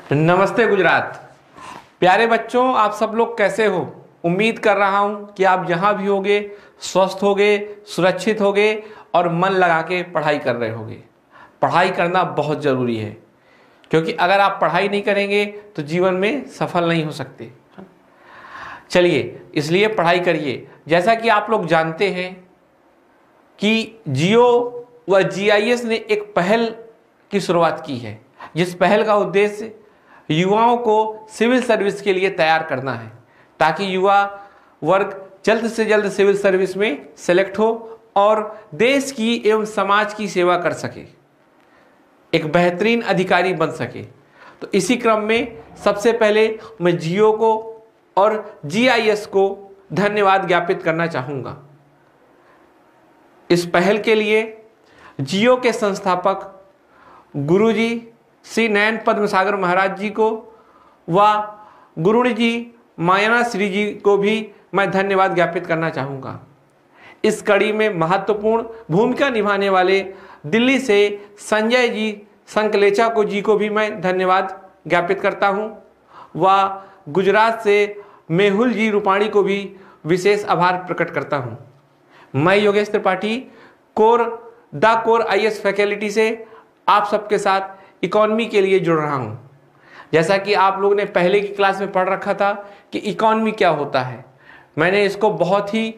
नमस्ते गुजरात। प्यारे बच्चों, आप सब लोग कैसे हो? उम्मीद कर रहा हूं कि आप जहां भी होगे स्वस्थ होगे, सुरक्षित होगे और मन लगा के पढ़ाई कर रहे होगे। पढ़ाई करना बहुत ज़रूरी है, क्योंकि अगर आप पढ़ाई नहीं करेंगे तो जीवन में सफल नहीं हो सकते। चलिए, इसलिए पढ़ाई करिए। जैसा कि आप लोग जानते हैं कि जियो व जीआईएस ने एक पहल की शुरुआत की है, जिस पहल का उद्देश्य युवाओं को सिविल सर्विस के लिए तैयार करना है, ताकि युवा वर्ग जल्द से जल्द सिविल सर्विस में सेलेक्ट हो और देश की एवं समाज की सेवा कर सके, एक बेहतरीन अधिकारी बन सके। तो इसी क्रम में सबसे पहले मैं जियो को और जीआईएस को धन्यवाद ज्ञापित करना चाहूँगा। इस पहल के लिए जियो के संस्थापक गुरुजी श्री नयन पद्मसागर महाराज जी को व गुरुणी जी मायाना श्री जी को भी मैं धन्यवाद ज्ञापित करना चाहूँगा। इस कड़ी में महत्वपूर्ण भूमिका निभाने वाले दिल्ली से संजय जी संकलेचा को जी को भी मैं धन्यवाद ज्ञापित करता हूँ व गुजरात से मेहुल जी रूपाणी को भी विशेष आभार प्रकट करता हूँ। मैं Yogesh Tripathi core IAS faculty से आप सबके साथ इकोनॉमी के लिए जुड़ रहा हूँ। जैसा कि आप लोगों ने पहले की क्लास में पढ़ रखा था कि इकोनॉमी क्या होता है, मैंने इसको बहुत ही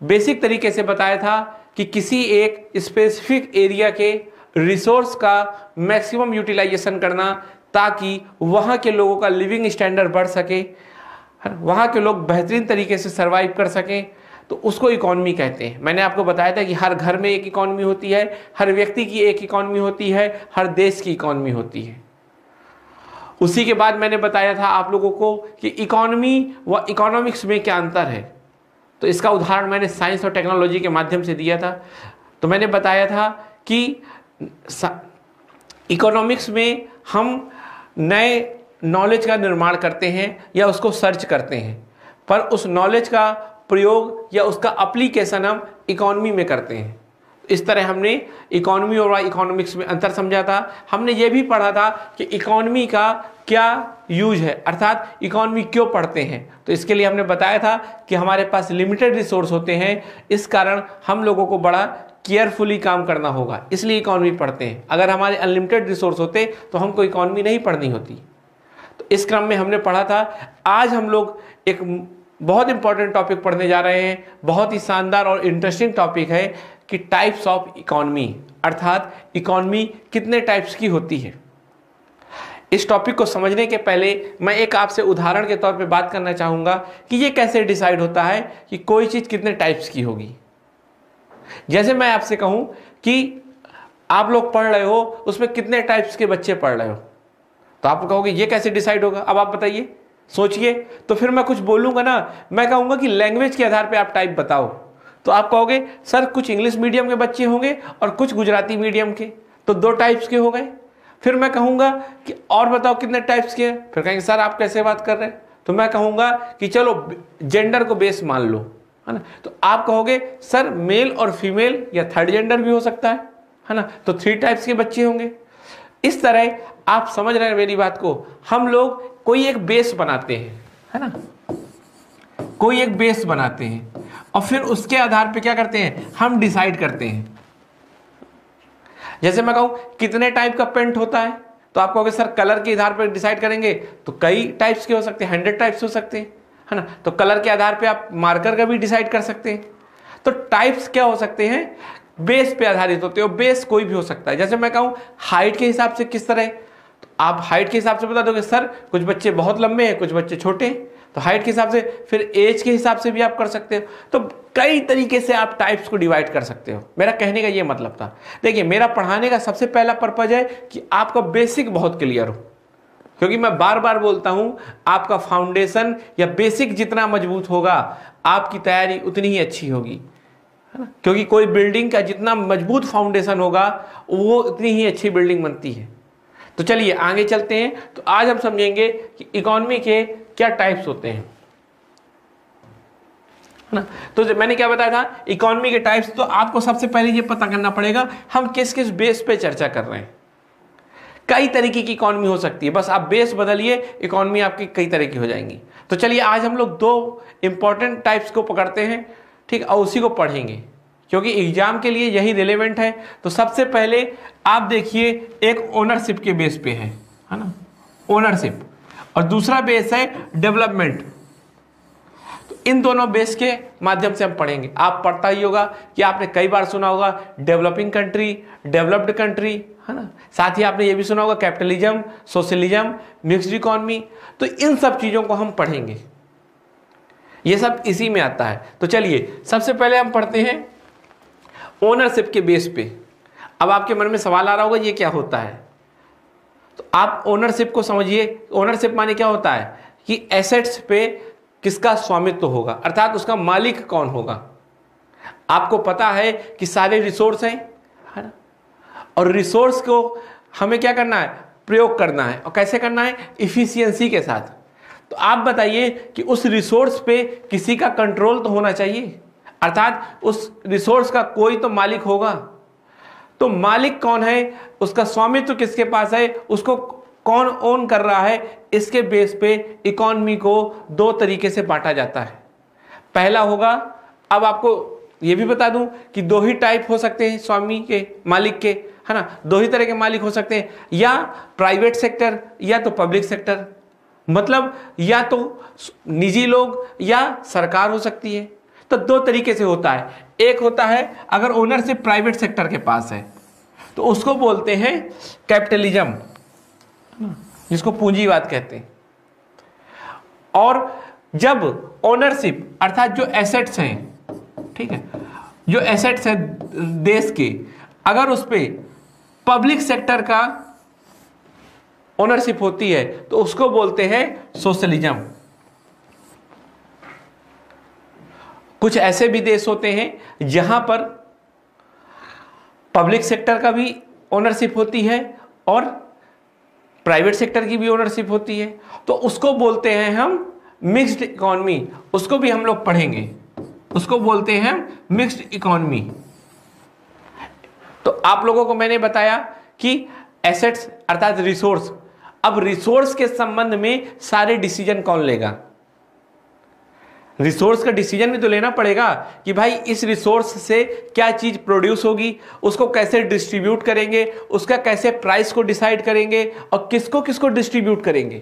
बेसिक तरीके से बताया था कि किसी एक स्पेसिफिक एरिया के रिसोर्स का मैक्सिमम यूटिलाइजेशन करना, ताकि वहाँ के लोगों का लिविंग स्टैंडर्ड बढ़ सके, वहाँ के लोग बेहतरीन तरीके से सर्वाइव कर सकें, तो उसको इकोनॉमी कहते हैं। मैंने आपको बताया था कि हर घर में एक इकोनॉमी होती है, हर व्यक्ति की एक इकोनॉमी होती है, हर देश की इकोनॉमी होती है। उसी के बाद मैंने बताया था आप लोगों को कि इकोनॉमी व इकोनॉमिक्स में क्या अंतर है। तो इसका उदाहरण मैंने साइंस और टेक्नोलॉजी के माध्यम से दिया था। तो मैंने बताया था कि इकोनॉमिक्स में हम नए नॉलेज का निर्माण करते हैं या उसको सर्च करते हैं, पर उस नॉलेज का प्रयोग या उसका एप्लीकेशन हम इकोनॉमी में करते हैं। इस तरह हमने इकोनॉमी और इकोनॉमिक्स में अंतर समझा था। हमने ये भी पढ़ा था कि इकोनॉमी का क्या यूज है, अर्थात इकोनॉमी क्यों पढ़ते हैं। तो इसके लिए हमने बताया था कि हमारे पास लिमिटेड रिसोर्स होते हैं, इस कारण हम लोगों को बड़ा केयरफुली काम करना होगा, इसलिए इकोनॉमी पढ़ते हैं। अगर हमारे अनलिमिटेड रिसोर्स होते तो हमको इकोनॉमी नहीं पढ़नी होती। तो इस क्रम में हमने पढ़ा था। आज हम लोग एक बहुत इंपॉर्टेंट टॉपिक पढ़ने जा रहे हैं, बहुत ही शानदार और इंटरेस्टिंग टॉपिक है कि टाइप्स ऑफ इकोनॉमी, अर्थात इकोनॉमी कितने टाइप्स की होती है। इस टॉपिक को समझने के पहले मैं एक आपसे उदाहरण के तौर पे बात करना चाहूँगा कि ये कैसे डिसाइड होता है कि कोई चीज़ कितने टाइप्स की होगी। जैसे मैं आपसे कहूँ कि आप लोग पढ़ रहे हो, उसमें कितने टाइप्स के बच्चे पढ़ रहे हो, तो आप कहोगे ये कैसे डिसाइड होगा। अब आप बताइए, सोचिए। तो फिर मैं कुछ बोलूँगा ना, मैं कहूँगा कि लैंग्वेज के आधार पे आप टाइप बताओ, तो आप कहोगे सर कुछ इंग्लिश मीडियम के बच्चे होंगे और कुछ गुजराती मीडियम के, तो 2 टाइप्स के हो गए। फिर मैं कहूँगा कि और बताओ कितने टाइप्स के, फिर कहेंगे सर आप कैसे बात कर रहे हैं। तो मैं कहूँगा कि चलो जेंडर को बेस मान लो, है ना। तो आप कहोगे सर मेल और फीमेल या थर्ड जेंडर भी हो सकता है ना, तो 3 टाइप्स के बच्चे होंगे। इस तरह आप समझ रहे हैं मेरी बात को। हम लोग कोई एक बेस बनाते हैं, है ना, कोई एक बेस बनाते हैं और फिर उसके आधार पे क्या करते हैं, हम डिसाइड करते हैं। जैसे मैं कहूं कितने टाइप का पेंट होता है, तो आप कहोगे सर कलर के आधार पर डिसाइड करेंगे, तो कई टाइप्स के हो सकते हैं, 100 टाइप्स हो सकते हैं, है ना। तो कलर के आधार पे आप मार्कर का भी डिसाइड कर सकते हैं। तो टाइप्स क्या हो सकते हैं, बेस पे आधारित होते हो। बेस कोई भी हो सकता है। जैसे मैं कहूं हाइट के हिसाब से किस तरह, तो आप हाइट के हिसाब से बता दोगे सर कुछ बच्चे बहुत लंबे हैं, कुछ बच्चे छोटे हैं, तो हाइट के हिसाब से। फिर एज के हिसाब से भी आप कर सकते हो। तो कई तरीके से आप टाइप्स को डिवाइड कर सकते हो। मेरा कहने का ये मतलब था। देखिए, मेरा पढ़ाने का सबसे पहला पर्पज है कि आपका बेसिक बहुत क्लियर हो, क्योंकि मैं बार बार बोलता हूं आपका फाउंडेशन या बेसिक जितना मजबूत होगा आपकी तैयारी उतनी ही अच्छी होगी, है ना। क्योंकि कोई बिल्डिंग का जितना मजबूत फाउंडेशन होगा वो उतनी ही अच्छी बिल्डिंग बनती है। तो चलिए आगे चलते हैं। तो आज हम समझेंगे कि इकोनॉमी के क्या टाइप्स होते हैं, है ना। तो मैंने क्या बताया था, इकोनॉमी के टाइप्स। तो आपको सबसे पहले ये पता करना पड़ेगा हम किस किस बेस पे चर्चा कर रहे हैं। कई तरीके की इकॉनमी हो सकती है, बस आप बेस बदलिए, इकॉनमी आपकी कई तरह की हो जाएंगी। तो चलिए आज हम लोग दो इंपॉर्टेंट टाइप्स को पकड़ते हैं, ठीक, और उसी को पढ़ेंगे क्योंकि एग्जाम के लिए यही रिलेवेंट है। तो सबसे पहले आप देखिए, एक ओनरशिप के बेस पे है ना, ओनरशिप, और दूसरा बेस है डेवलपमेंट। तो इन दोनों बेस के माध्यम से हम पढ़ेंगे। आप पढ़ता ही होगा कि आपने कई बार सुना होगा डेवलपिंग कंट्री, डेवलप्ड कंट्री, है ना। साथ ही आपने ये भी सुना होगा कैपिटलिज्म, सोशलिज्म, मिक्स्ड इकोनॉमी। तो इन सब चीजों को हम पढ़ेंगे, ये सब इसी में आता है। तो चलिए सबसे पहले हम पढ़ते हैं ओनरशिप के बेस पे। अब आपके मन में सवाल आ रहा होगा ये क्या होता है, तो आप ओनरशिप को समझिए। ओनरशिप माने क्या होता है कि एसेट्स पे किसका स्वामित्व होगा, अर्थात उसका मालिक कौन होगा। आपको पता है कि सारे रिसोर्स हैं, है ना, और रिसोर्स को हमें क्या करना है, प्रयोग करना है। और कैसे करना है, इफिशियंसी के साथ। तो आप बताइए कि उस रिसोर्स पे किसी का कंट्रोल तो होना चाहिए, अर्थात उस रिसोर्स का कोई तो मालिक होगा। तो मालिक कौन है, उसका स्वामित्व किसके पास है, उसको कौन ओन कर रहा है, इसके बेस पे इकॉनमी को दो तरीके से बांटा जाता है। पहला होगा, अब आपको ये भी बता दूं कि दो ही टाइप हो सकते हैं स्वामी के, मालिक के, है ना, दो ही तरह के मालिक हो सकते हैं, या प्राइवेट सेक्टर या तो पब्लिक सेक्टर। मतलब या तो निजी लोग या सरकार हो सकती है। तो दो तरीके से होता है। एक होता है अगर ओनरशिप प्राइवेट सेक्टर के पास है तो उसको बोलते हैं कैपिटलिज्म, जिसको पूंजीवाद कहते हैं। और जब ओनरशिप अर्थात जो एसेट्स हैं, ठीक है, जो एसेट्स हैं देश के, अगर उस पे पब्लिक सेक्टर का ओनरशिप होती है तो उसको बोलते हैं सोशलिज्म। कुछ ऐसे भी देश होते हैं जहां पर पब्लिक सेक्टर का भी ओनरशिप होती है और प्राइवेट सेक्टर की भी ओनरशिप होती है, तो उसको बोलते हैं हम मिक्स्ड इकोनॉमी। उसको भी हम लोग पढ़ेंगे, उसको बोलते हैं मिक्स्ड इकोनॉमी। तो आप लोगों को मैंने बताया कि एसेट्स अर्थात रिसोर्स, अब रिसोर्स के संबंध में सारे डिसीजन कौन लेगा, रिसोर्स का डिसीजन भी तो लेना पड़ेगा कि भाई इस रिसोर्स से क्या चीज प्रोड्यूस होगी, उसको कैसे डिस्ट्रीब्यूट करेंगे, उसका कैसे प्राइस को डिसाइड करेंगे और किसको किसको डिस्ट्रीब्यूट करेंगे।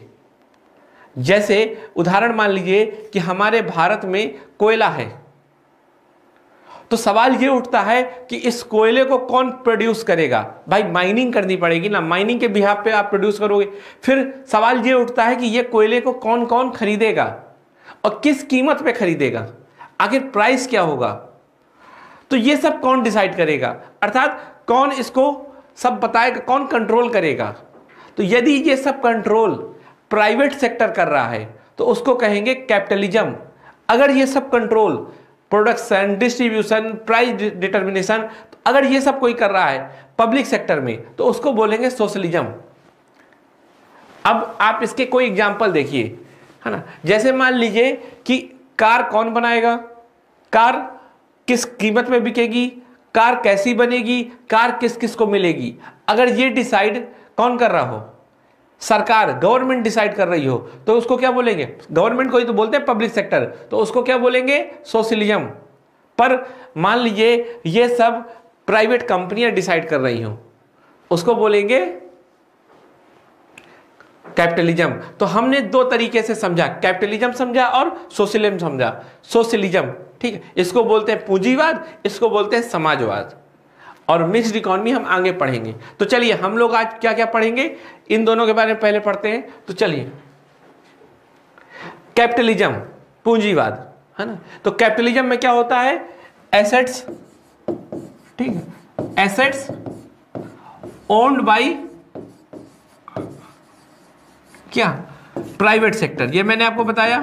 जैसे उदाहरण मान लीजिए कि हमारे भारत में कोयला है, तो सवाल ये उठता है कि इस कोयले को कौन प्रोड्यूस करेगा। भाई माइनिंग करनी पड़ेगी ना, माइनिंग के बिहाफ पे आप प्रोड्यूस करोगे। फिर सवाल ये उठता है कि ये कोयले को कौन कौन खरीदेगा और किस कीमत पे खरीदेगा, आखिर प्राइस क्या होगा। तो ये सब कौन डिसाइड करेगा, अर्थात कौन इसको सब बताएगा, कौन कंट्रोल करेगा। तो यदि ये सब कंट्रोल प्राइवेट सेक्टर कर रहा है तो उसको कहेंगे कैपिटलिज्म। अगर ये सब control production, distribution, price determination, तो अगर ये सब कोई कर रहा है पब्लिक सेक्टर में तो उसको बोलेंगे सोशलिज्म। अब आप इसके कोई एग्जांपल देखिए, है ना। जैसे मान लीजिए कि कार कौन बनाएगा, कार किस कीमत में बिकेगी, कार कैसी बनेगी, कार किस किस को मिलेगी, अगर ये डिसाइड कौन कर रहा हो, सरकार, गवर्नमेंट डिसाइड कर रही हो, तो उसको क्या बोलेंगे, गवर्नमेंट को ही तो बोलते हैं पब्लिक सेक्टर, तो उसको क्या बोलेंगे, सोशलिज्म। पर मान लीजिए ये सब प्राइवेट कंपनियां डिसाइड कर रही हो, उसको बोलेंगे कैपिटलिज्म। तो हमने दो तरीके से समझा, कैपिटलिज्म समझा और सोशलिज्म समझा। सोशलिज्म, ठीक है, इसको बोलते हैं पूंजीवाद, इसको बोलते हैं समाजवाद। और मिक्स्ड इकोनॉमी हम आगे पढ़ेंगे। तो चलिए हम लोग आज क्या क्या पढ़ेंगे, इन दोनों के बारे में पहले पढ़ते हैं। तो चलिए, कैपिटलिज्म, पूंजीवाद, है ना। तो कैपिटलिज्म में क्या होता है, एसेट्स, ठीक है, एसेट्स ओन्ड बाय क्या, प्राइवेट सेक्टर। ये मैंने आपको बताया,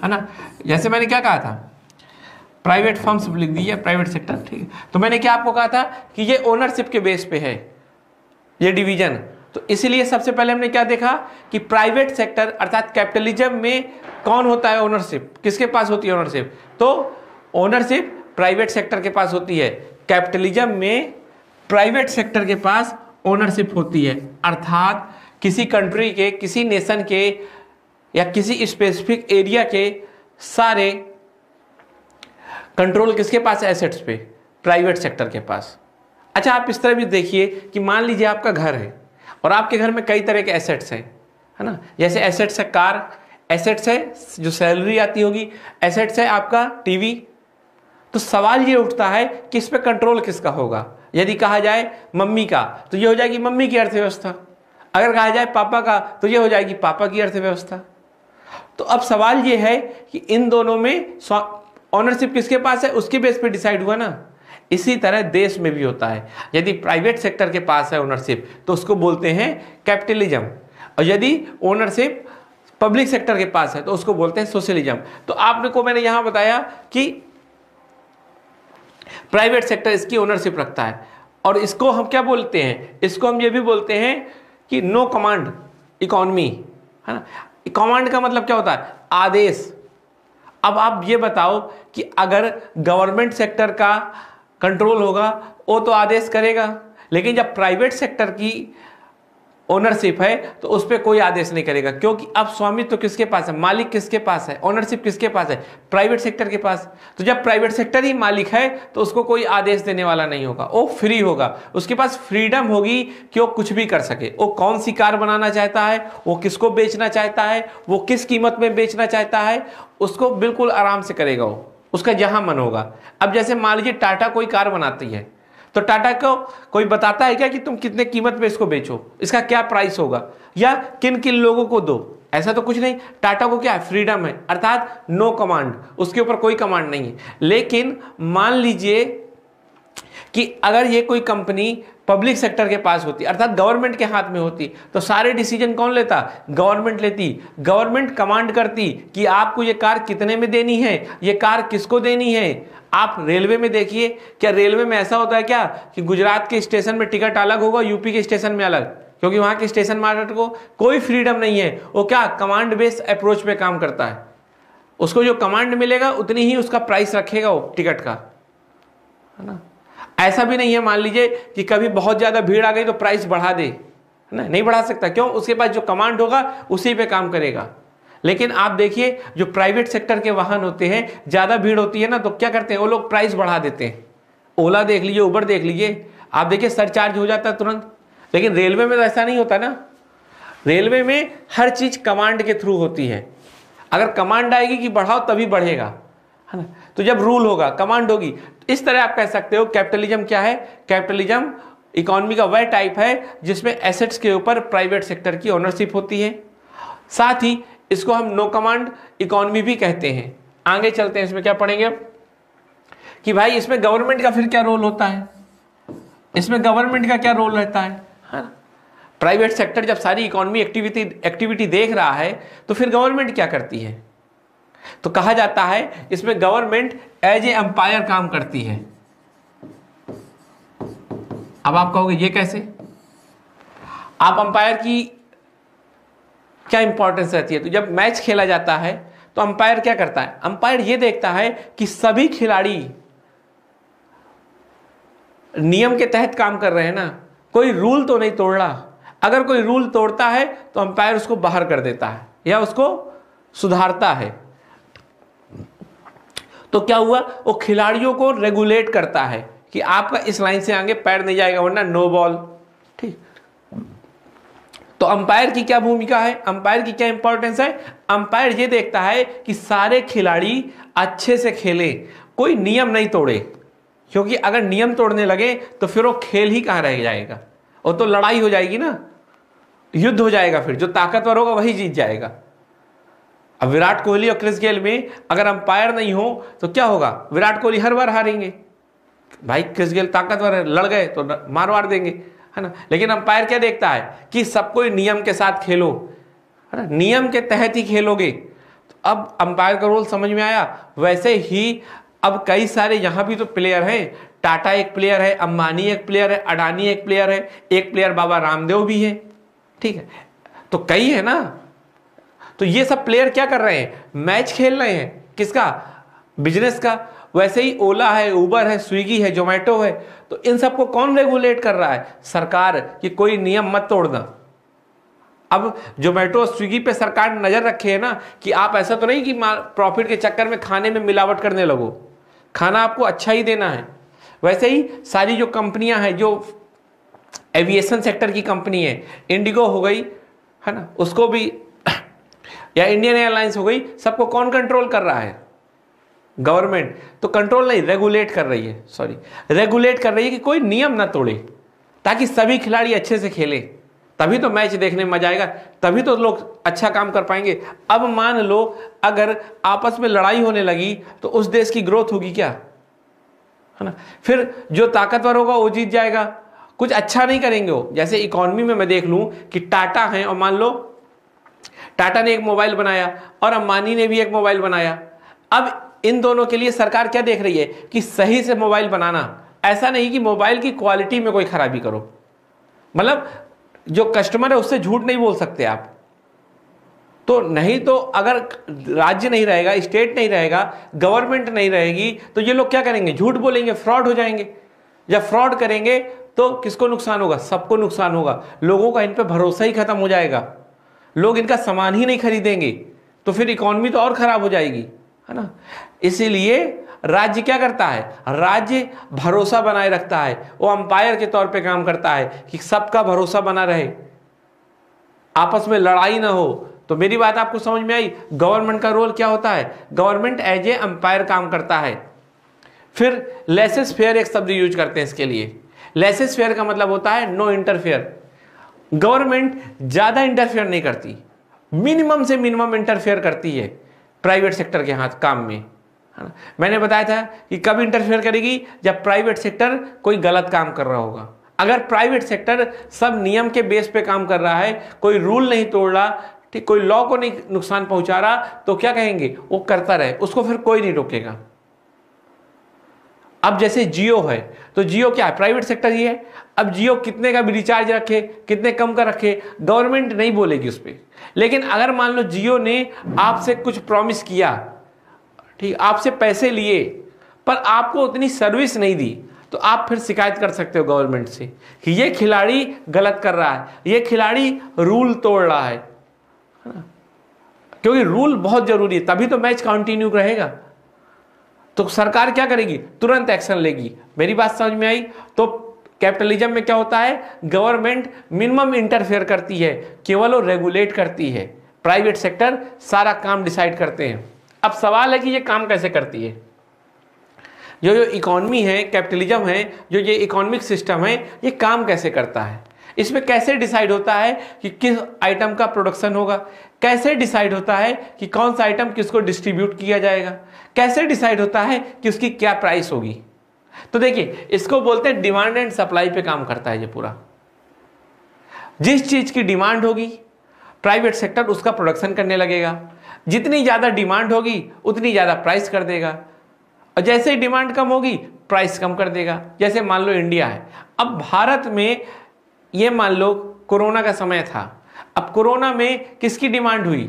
है ना। जैसे मैंने क्या कहा था, प्राइवेट फर्म्स लिख दीजिए, प्राइवेट सेक्टर, ठीक है। तो मैंने क्या आपको कहा था कि ये ओनरशिप के बेस पे है ये डिवीजन। तो इसीलिए सबसे पहले हमने क्या देखा कि प्राइवेट सेक्टर अर्थात कैपिटलिज्म में कौन होता है ओनरशिप, किसके पास होती है ओनरशिप, तो ओनरशिप प्राइवेट सेक्टर के पास होती है। कैपिटलिज्म में प्राइवेट सेक्टर के पास ओनरशिप होती है, अर्थात किसी कंट्री के, किसी नेशन के या किसी स्पेसिफिक एरिया के सारे कंट्रोल किसके पास है? एसेट्स पे, प्राइवेट सेक्टर के पास। अच्छा, आप इस तरह भी देखिए कि मान लीजिए आपका घर है और आपके घर में कई तरह के एसेट्स हैं, है ना। जैसे एसेट्स है कार, एसेट्स है जो सैलरी आती होगी, एसेट्स है आपका टीवी। तो सवाल ये उठता है कि इस पे कंट्रोल किसका होगा? यदि कहा जाए मम्मी का तो ये हो जाएगी मम्मी की अर्थव्यवस्था, अगर कहा जाए पापा का तो ये हो जाएगी पापा की अर्थव्यवस्था। तो अब सवाल ये है कि इन दोनों में ऑनरशिप किसके पास है, उसके बेस पे डिसाइड हुआ ना। इसी तरह देश में भी होता है, यदि प्राइवेट सेक्टर के पास है ओनरशिप तो उसको बोलते हैं कैपिटलिज्म, और यदि ओनरशिप पब्लिक सेक्टर के पास है तो उसको बोलते हैं सोशलिज्म। तो आपने को मैंने यहां बताया कि प्राइवेट सेक्टर इसकी ओनरशिप रखता है, और इसको हम क्या बोलते हैं? इसको हम ये भी बोलते हैं कि नो कमांड इकोनॉमी, है ना। कमांड का मतलब क्या होता है? आदेश। अब आप ये बताओ कि अगर गवर्नमेंट सेक्टर का कंट्रोल होगा वो तो आदेश करेगा, लेकिन जब प्राइवेट सेक्टर की ओनरशिप है तो उस पर कोई आदेश नहीं करेगा, क्योंकि अब स्वामित्व तो किसके पास है? मालिक किसके पास है? ओनरशिप किसके पास है? प्राइवेट सेक्टर के पास। तो जब प्राइवेट सेक्टर ही मालिक है तो उसको कोई आदेश देने वाला नहीं होगा, वो फ्री होगा, उसके पास फ्रीडम होगी कि वो कुछ भी कर सके। वो कौन सी कार बनाना चाहता है, वो किसको बेचना चाहता है, वो किस कीमत में बेचना चाहता है, उसको बिल्कुल आराम से करेगा, वो उसका जहां मन होगा। अब जैसे मान लीजिए टाटा कोई कार बनाती है तो टाटा को कोई बताता है क्या कि तुम कितने कीमत में इसको बेचो, इसका क्या प्राइस होगा, या किन किन लोगों को दो? ऐसा तो कुछ नहीं। टाटा को क्या है? फ्रीडम है, अर्थात नो कमांड, उसके ऊपर कोई कमांड नहीं है। लेकिन मान लीजिए कि अगर ये कोई कंपनी पब्लिक सेक्टर के पास होती, अर्थात गवर्नमेंट के हाथ में होती, तो सारे डिसीजन कौन लेता? गवर्नमेंट लेती। गवर्नमेंट कमांड करती कि आपको ये कार कितने में देनी है, ये कार किसको देनी है। आप रेलवे में देखिए, क्या रेलवे में ऐसा होता है क्या कि गुजरात के स्टेशन में टिकट अलग होगा, यूपी के स्टेशन में अलग? क्योंकि वहां के स्टेशन मास्टर को कोई फ्रीडम नहीं है, वो क्या कमांड बेस्ड अप्रोच पे काम करता है। उसको जो कमांड मिलेगा उतनी ही उसका प्राइस रखेगा वो टिकट का, है ना। ऐसा भी नहीं है मान लीजिए कि कभी बहुत ज्यादा भीड़ आ गई तो प्राइस बढ़ा दे, है ना, नहीं बढ़ा सकता। क्यों? उसके पास जो कमांड होगा उसी पे काम करेगा। लेकिन आप देखिए जो प्राइवेट सेक्टर के वाहन होते हैं, ज्यादा भीड़ होती है ना तो क्या करते हैं वो लोग? प्राइस बढ़ा देते हैं। ओला देख लीजिए, उबर देख लीजिए, आप देखिए सरचार्ज हो जाता है तुरंत। लेकिन रेलवे में तो ऐसा नहीं होता ना। रेलवे में हर चीज कमांड के थ्रू होती है। अगर कमांड आएगी कि बढ़ाओ तभी बढ़ेगा, है ना। तो जब रूल होगा, कमांड होगी। इस तरह आप कह सकते हो कैपिटलिज्म क्या है? कैपिटलिज्म इकोनॉमी का वह टाइप है जिसमें एसेट्स के ऊपर प्राइवेट सेक्टर की ओनरशिप होती है। साथ ही इसको हम नो कमांड इकोनॉमी भी कहते हैं। आगे चलते हैं, इसमें क्या पढ़ेंगे कि भाई इसमें गवर्नमेंट का फिर क्या रोल होता है, इसमें गवर्नमेंट का क्या रोल रहता है। प्राइवेट सेक्टर जब सारी इकोनॉमी एक्टिविटी देख रहा है तो फिर गवर्नमेंट क्या करती है? तो कहा जाता है इसमें गवर्नमेंट एज ए एम्पायर काम करती है। अब आप कहोगे ये कैसे? आप अंपायर की क्या इंपॉर्टेंस रहती है? तो जब मैच खेला जाता है तो अंपायर क्या करता है? अंपायर ये देखता है कि सभी खिलाड़ी नियम के तहत काम कर रहे हैं ना, कोई रूल तो नहीं तोड़ रहा। अगर कोई रूल तोड़ता है तो अंपायर उसको बाहर कर देता है या उसको सुधारता है। तो क्या हुआ? वो खिलाड़ियों को रेगुलेट करता है कि आपका इस लाइन से आगे पैर नहीं जाएगा वरना नो बॉल। ठीक। तो अंपायर की क्या भूमिका है? अंपायर की क्या इंपॉर्टेंस है? अंपायर ये देखता है कि सारे खिलाड़ी अच्छे से खेले, कोई नियम नहीं तोड़े, क्योंकि अगर नियम तोड़ने लगे तो फिर वो खेल ही कहां रह जाएगा, वो तो लड़ाई हो जाएगी ना, युद्ध हो जाएगा। फिर जो ताकतवर होगा वही जीत जाएगा। अब विराट कोहली और क्रिस गेल में अगर अंपायर नहीं हो तो क्या होगा? विराट कोहली हर बार हारेंगे। भाई क्रिस गेल ताकतवर है, लड़ गए तो मार देंगे, है ना। लेकिन अंपायर क्या देखता है कि सब कोई नियम के साथ खेलो, है ना, नियम के तहत ही खेलोगे। तो अब अंपायर का रोल समझ में आया। वैसे ही अब कई सारे यहां भी तो प्लेयर हैं। टाटा एक प्लेयर है, अंबानी एक प्लेयर है, अडानी एक प्लेयर है, एक प्लेयर बाबा रामदेव भी है। ठीक है, तो कई है ना। तो ये सब प्लेयर क्या कर रहे हैं? मैच खेल रहे हैं। किसका? बिजनेस का। वैसे ही ओला है, उबर है, स्विगी है, जोमेटो है, तो इन सबको कौन रेगुलेट कर रहा है? सरकार, कि कोई नियम मत तोड़ना। अब जोमेटो स्विगी पे सरकार नजर रखे है ना, कि आप ऐसा तो नहीं कि प्रॉफिट के चक्कर में खाने में मिलावट करने लगो, खाना आपको अच्छा ही देना है। वैसे ही सारी जो कंपनियां हैं, जो एविएशन सेक्टर की कंपनी है, इंडिगो हो गई है ना, उसको भी, या इंडियन एयरलाइंस हो गई, सबको कौन कंट्रोल कर रहा है? गवर्नमेंट। तो कंट्रोल नहीं, रेगुलेट कर रही है, सॉरी, रेगुलेट कर रही है कि कोई नियम ना तोड़े, ताकि सभी खिलाड़ी अच्छे से खेले, तभी तो मैच देखने में मजा आएगा, तभी तो लोग अच्छा काम कर पाएंगे। अब मान लो अगर आपस में लड़ाई होने लगी तो उस देश की ग्रोथ होगी क्या? है ना, फिर जो ताकतवर होगा वो जीत जाएगा, कुछ अच्छा नहीं करेंगे वो। जैसे इकोनॉमी में मैं देख लूं कि टाटा है, और मान लो टाटा ने एक मोबाइल बनाया और अंबानी ने भी एक मोबाइल बनाया। अब इन दोनों के लिए सरकार क्या देख रही है कि सही से मोबाइल बनाना, ऐसा नहीं कि मोबाइल की क्वालिटी में कोई खराबी करो। मतलब जो कस्टमर है उससे झूठ नहीं बोल सकते आप, तो नहीं तो अगर राज्य नहीं रहेगा, स्टेट नहीं रहेगा, गवर्नमेंट नहीं रहेगी, तो ये लोग क्या करेंगे? झूठ बोलेंगे, फ्रॉड हो जाएंगे। जब फ्रॉड करेंगे तो किसको नुकसान होगा? सबको नुकसान होगा। लोगों का इन पे भरोसा ही खत्म हो जाएगा, लोग इनका सामान ही नहीं खरीदेंगे, तो फिर इकोनॉमी तो और खराब हो जाएगी, है ना। इसीलिए राज्य क्या करता है? राज्य भरोसा बनाए रखता है, वो अंपायर के तौर पे काम करता है कि सबका भरोसा बना रहे, आपस में लड़ाई ना हो। तो मेरी बात आपको समझ में आई? गवर्नमेंट का रोल क्या होता है? गवर्नमेंट एज ए अंपायर काम करता है। फिर लेसेस फेयर एक शब्द यूज करते हैं इसके लिए। लेसेस फेयर का मतलब होता है नो इंटरफेयर। गवर्नमेंट ज्यादा इंटरफेयर नहीं करती, मिनिमम से मिनिमम इंटरफेयर करती है प्राइवेट सेक्टर के हाथ काम में, है ना। मैंने बताया था कि कब इंटरफेयर करेगी? जब प्राइवेट सेक्टर कोई गलत काम कर रहा होगा। अगर प्राइवेट सेक्टर सब नियम के बेस पे काम कर रहा है, कोई रूल नहीं तोड़ रहा, ठीक, कोई लॉ को नहीं नुकसान पहुंचा रहा, तो क्या कहेंगे? वो करता रहे, उसको फिर कोई नहीं रोकेगा। अब जैसे जियो है, तो जियो क्या है? प्राइवेट सेक्टर ही है। अब जियो कितने का भी रिचार्ज रखे, कितने कम का रखे, गवर्नमेंट नहीं बोलेगी उस पर। लेकिन अगर मान लो जियो ने आपसे कुछ प्रॉमिस किया, ठीक, आपसे पैसे लिए, पर आपको उतनी सर्विस नहीं दी, तो आप फिर शिकायत कर सकते हो गवर्नमेंट से कि ये खिलाड़ी गलत कर रहा है, ये खिलाड़ी रूल तोड़ रहा है ना? क्योंकि रूल बहुत जरूरी है, तभी तो मैच कंटिन्यू रहेगा। तो सरकार क्या करेगी? तुरंत एक्शन लेगी। मेरी बात समझ में आई? तो कैपिटलिज्म में क्या होता है? गवर्नमेंट मिनिमम इंटरफेयर करती है, केवल वो रेगुलेट करती है, प्राइवेट सेक्टर सारा काम डिसाइड करते हैं। अब सवाल है कि ये काम कैसे करती है? जो इकोनॉमी है, कैपिटलिज्म है, जो ये इकोनॉमिक सिस्टम है, ये काम कैसे करता है? इसमें कैसे डिसाइड होता है कि किस आइटम का प्रोडक्शन होगा? कैसे डिसाइड होता है कि कौन सा आइटम किसको डिस्ट्रीब्यूट किया जाएगा? कैसे डिसाइड होता है कि उसकी क्या प्राइस होगी? तो देखिए, इसको बोलते हैं डिमांड एंड सप्लाई पे काम करता है ये पूरा। जिस चीज की डिमांड होगी, प्राइवेट सेक्टर उसका प्रोडक्शन करने लगेगा। जितनी ज्यादा डिमांड होगी उतनी ज्यादा प्राइस कर देगा, और जैसे ही डिमांड कम होगी प्राइस कम कर देगा। जैसे मान लो इंडिया है, अब भारत में ये मान लो कोरोना का समय था, अब कोरोना में किसकी डिमांड हुई?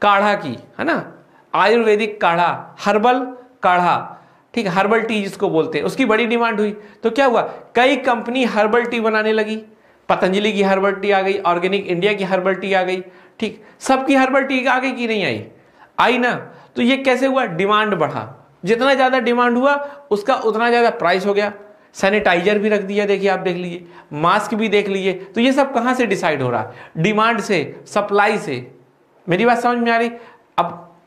काढ़ा की, है ना, आयुर्वेदिक काढ़ा, हर्बल काढ़ा, ठीक, हर्बल टी जिसको बोलते हैं, उसकी बड़ी डिमांड हुई। तो क्या हुआ? कई कंपनी हर्बल टी बनाने लगी। पतंजलि की हर्बल टी आ गई, ऑर्गेनिक इंडिया की हर्बल टी आ गई, ठीक, सबकी हर्बल टी आ गई कि नहीं आई? आई ना। तो ये कैसे हुआ? डिमांड बढ़ा, जितना ज्यादा डिमांड हुआ उसका उतना ज्यादा प्राइस हो गया। सैनिटाइजर भी रख दिया, देखिए आप देख लीजिए, मास्क भी देख लीजिए। तो ये सब कहां से डिसाइड हो रहा है? डिमांड से, सप्लाई से। मेरी बात समझ में आ रही? अब